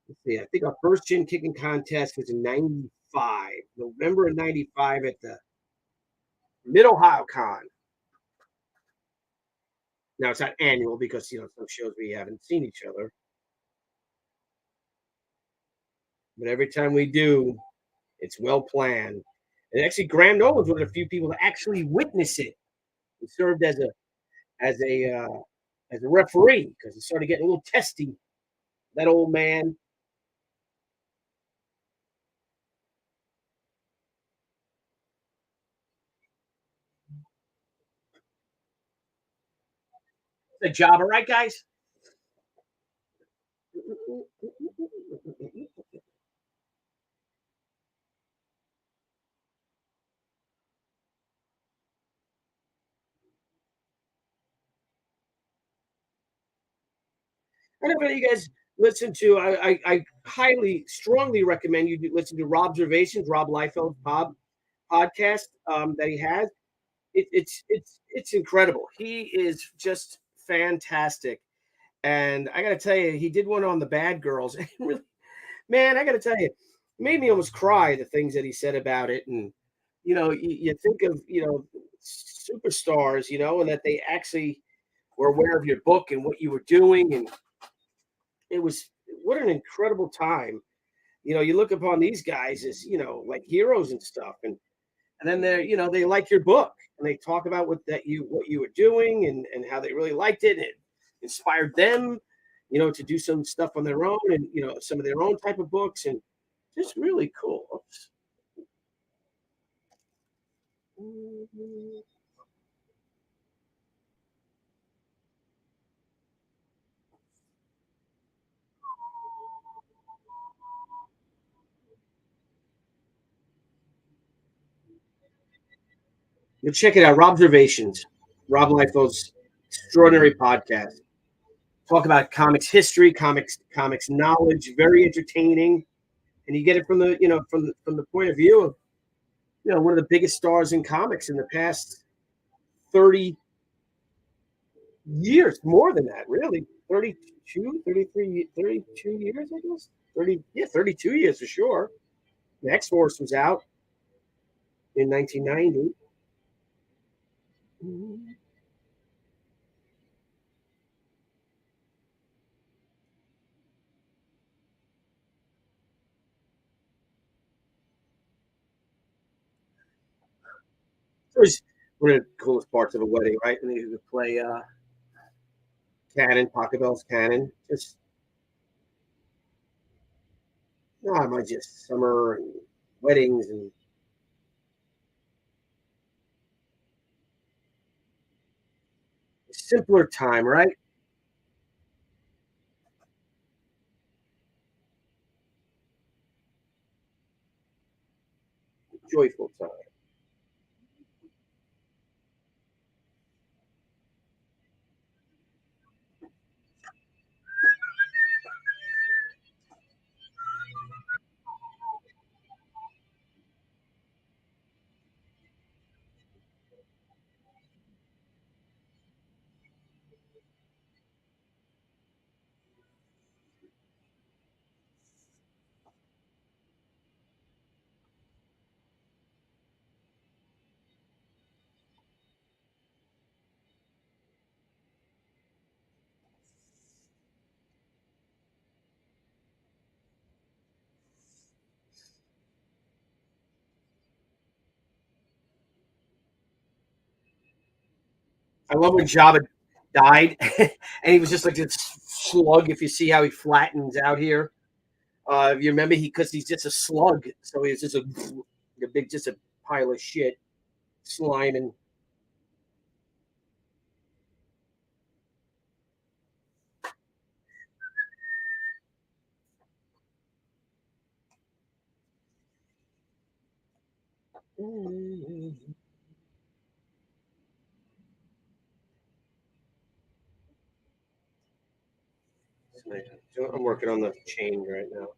Let's see, I think our first shin kicking contest was in '95, November of '95 at the Mid Ohio Con. Now it's not annual because some shows we haven't seen each other, but every time we do, it's well planned. And actually, Graham Nolan's one of the few people to actually witness it. He served as a uh, as a referee because he started getting a little testy. That old man. The Jabba, right, guys? I don't know if you guys listen to. I highly, strongly recommend you listen to Rob's Observations, Rob Liefeld's podcast that he has. It's incredible. He is just fantastic, and I got to tell you, he did one on the Bad Girls, and really, man, I got to tell you, it made me almost cry the things that he said about it, and you think of superstars, and that they actually were aware of your book and what you were doing, and it was what an incredible time. You look upon these guys as like heroes and stuff, and then they like your book and they talk about what you were doing and how they really liked it and it inspired them to do some stuff on their own and some of their own type of books and just really cool. Oops. But check it out, Robservations, Rob Liefeld's extraordinary podcast. Talk about comics history, comics knowledge, very entertaining, and you get it from the from the point of view of one of the biggest stars in comics in the past 30 years, more than that, really. 32, 33, 32 years, I guess. 30, yeah, 32 years for sure. The X Force was out in 1990. It was one of the coolest parts of a wedding, right? And you could play Cannon, Pachelbel's Cannon. Just, no, my just summer and weddings and simpler time, right? Joyful time. I love when Jabba died, and he was just like this slug. If you see how he flattens out here, you remember because he's just a slug, so he's just a big, just a pile of shit, slime and. I'm working on the chain right now.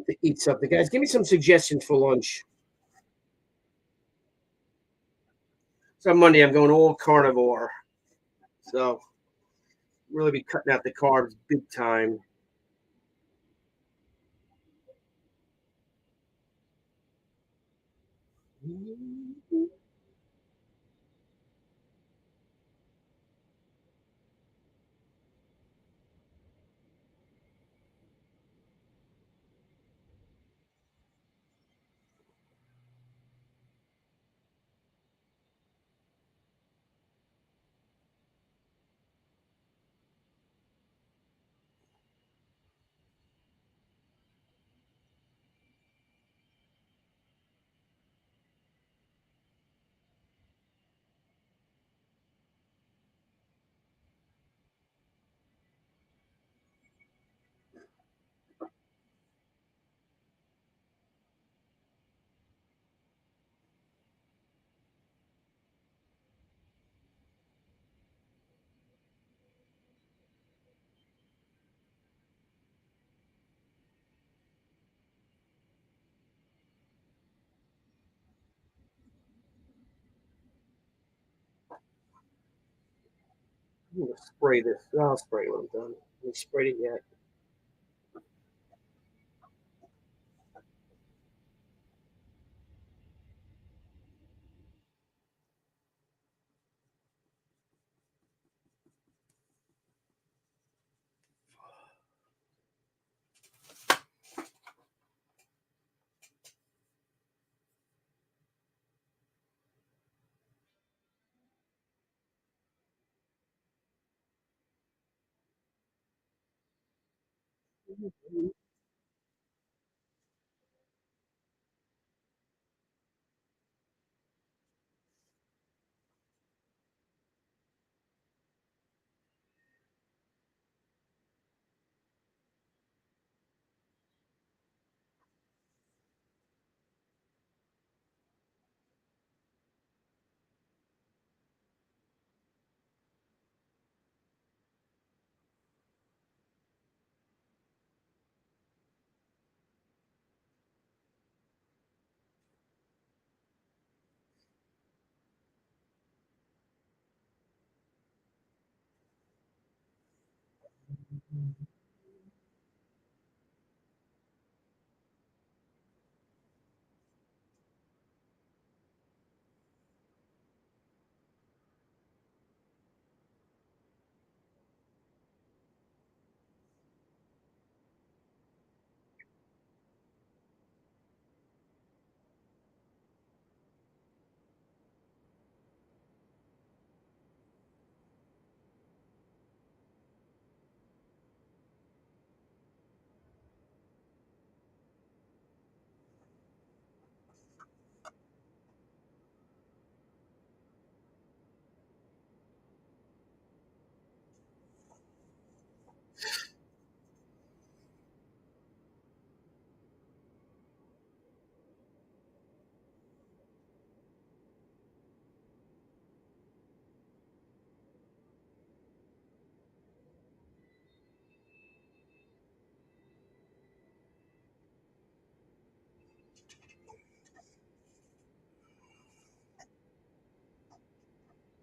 To eat something, guys. Give me some suggestions for lunch. So Monday, I'm going all carnivore, so really be cutting out the carbs big time. I'm gonna spray this. I'll spray when I'm done. I sprayed it yet.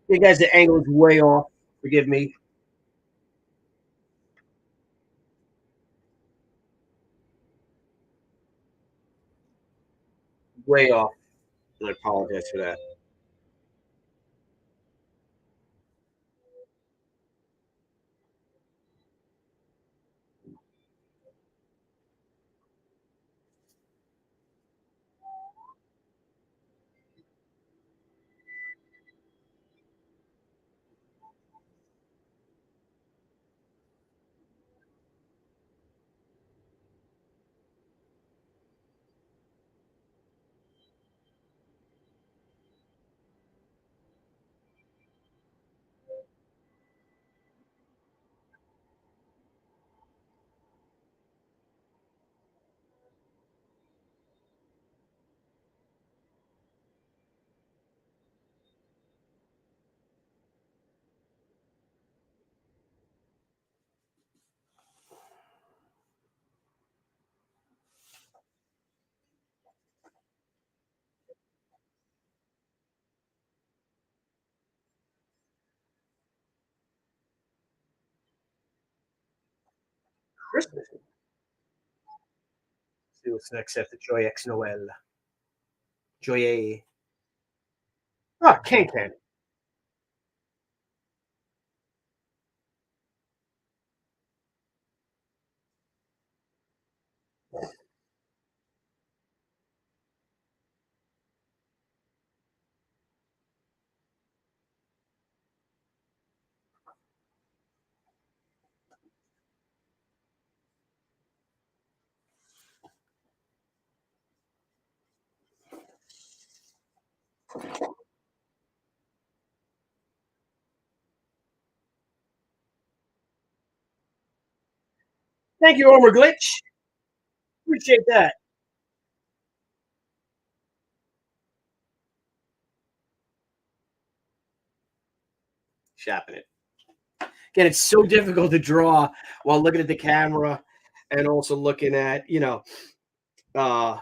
You guys, the angle is way off. Forgive me. Way off. I apologize for that. Christmas. See what's next after Joy X Noel. Joy. Ah, Can Can. Thank you, Homer Glitch. Appreciate that. Shopping it. Again, it's so difficult to draw while looking at the camera and also looking at, uh,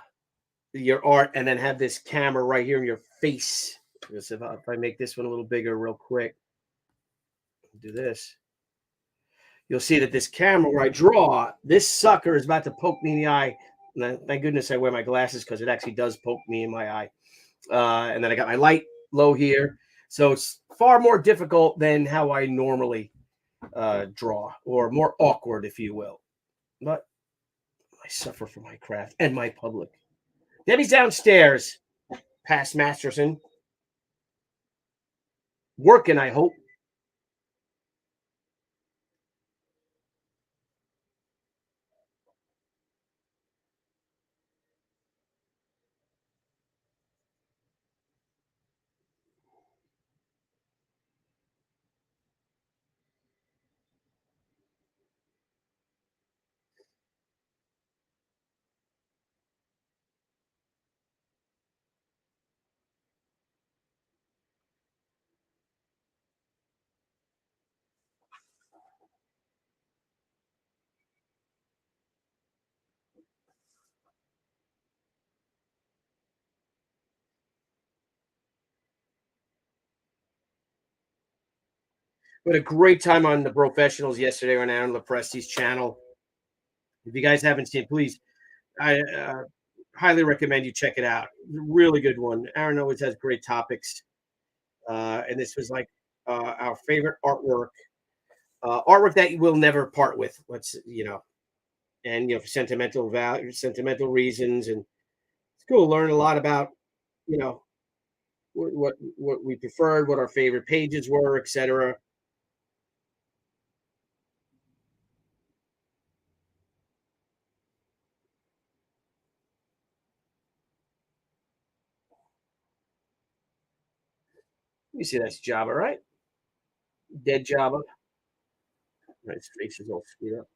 your art and then have this camera right here in your face. Because if I make this one a little bigger real quick, do this, you'll see that this camera where I draw, this sucker is about to poke me in the eye. And thank goodness I wear my glasses because it actually does poke me in my eye. And then I got my light low here. So it's far more difficult than how I normally draw, or more awkward, if you will. But I suffer for my craft and my public. Debbie's downstairs, past Masterson, working, I hope. We had a great time on the professionals yesterday on Aaron Lepresti's channel. If you guys haven't seen it, please, I highly recommend you check it out. Really good one. Aaron always has great topics. And this was like our favorite artwork that you will never part with. And for sentimental value, sentimental reasons, and it's cool to learn a lot about you know what we preferred, what our favorite pages were, etc. You see, that's Jabba, right? Dead Jabba. Right, his face is all screwed up.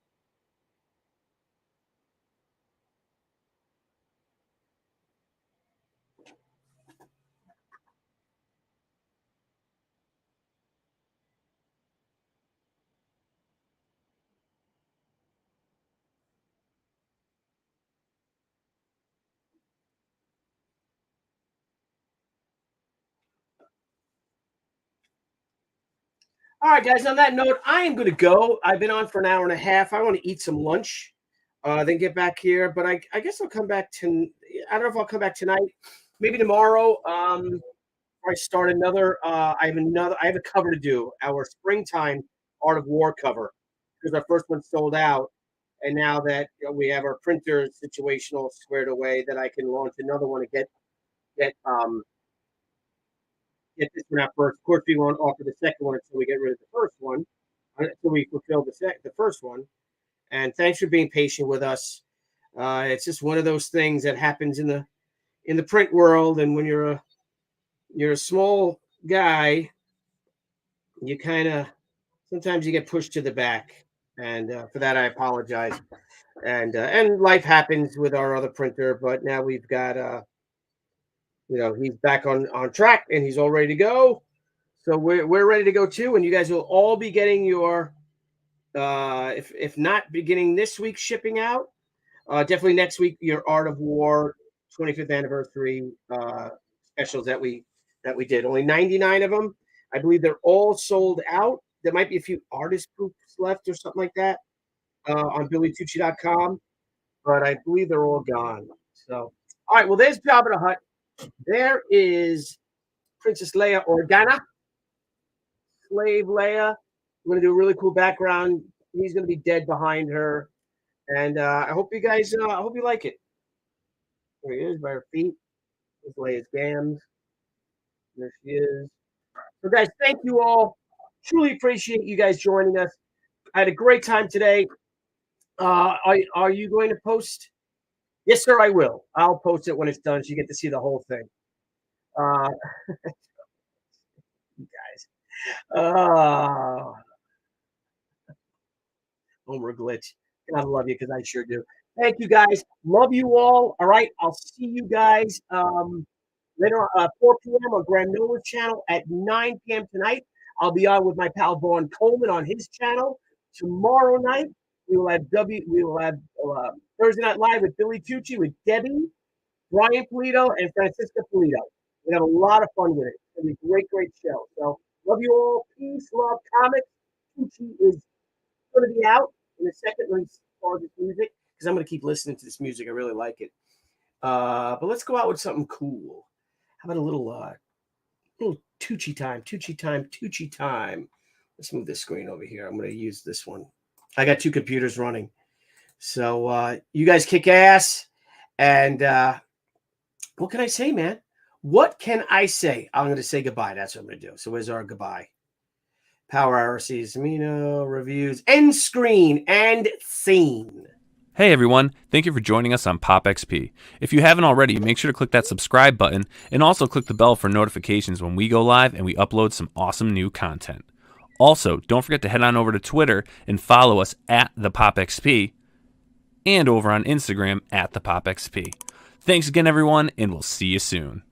All right, guys. On that note, I am going to go. I've been on for an hour and a half. I want to eat some lunch, then get back here. But I guess I'll come back to. I don't know if I'll come back tonight. Maybe tomorrow. I start another. I have a cover to do. Our springtime Art of War cover because our first one sold out, and now that we have our printer situational squared away, that I can launch another one and get this one out first. Of course, we won't offer the second one until we get rid of the first one, until we fulfill the first one. And thanks for being patient with us. It's just one of those things that happens in the print world, and when you're a small guy, you kind of sometimes you get pushed to the back, and for that I apologize. And life happens with our other printer, but now we've got he's back on track and he's all ready to go. So we're ready to go too, and you guys will all be getting your if not beginning this week shipping out, definitely next week your Art of War 25th anniversary specials that we did. Only 99 of them. I believe they're all sold out. There might be a few artist groups left or something like that on BillyTucci.com, but I believe they're all gone. So, all right. Well, there's Jabba the Hutt. There is Princess Leia Organa, Slave Leia. We're gonna do a really cool background. He's gonna be dead behind her, and I hope you guys. I hope you like it. There he is by her feet. There's Leia's gams. There she is. So, guys, thank you all. Truly appreciate you guys joining us. I had a great time today. Are you going to post? Yes, sir, I will. I'll post it when it's done so you get to see the whole thing. You guys. Homer glitch. I love you because I sure do. Thank you, guys. Love you all. All right. I'll see you guys later on 4 p.m. on Graham Miller's channel at 9 p.m. tonight. I'll be on with my pal Vaughn Coleman on his channel. Tomorrow night, we will have Thursday Night Live with Billy Tucci, with Debbie, Brian Polito, and Francisca Polito. We have a lot of fun with it. It's going to be a great, great show. So, love you all. Peace, love, comics. Tucci is going to be out in a second when he starts this music, because I'm going to keep listening to this music. I really like it. But let's go out with something cool. How about a little Tucci time, Tucci time, Tucci time. Let's move this screen over here. I'm going to use this one. I got 2 computers running. So you guys kick ass. And what can I say, man? What can I say? I'm going to say goodbye. That's what I'm going to do. So where's our goodbye? Power Hour sees Mino reviews, end screen and scene. Hey everyone, thank you for joining us on Pop XP. If you haven't already, make sure to click that subscribe button and also click the bell for notifications when we go live and we upload some awesome new content. Also, don't forget to head on over to Twitter and follow us at the Pop XP and over on Instagram at the Pop XP. Thanks again everyone, and we'll see you soon.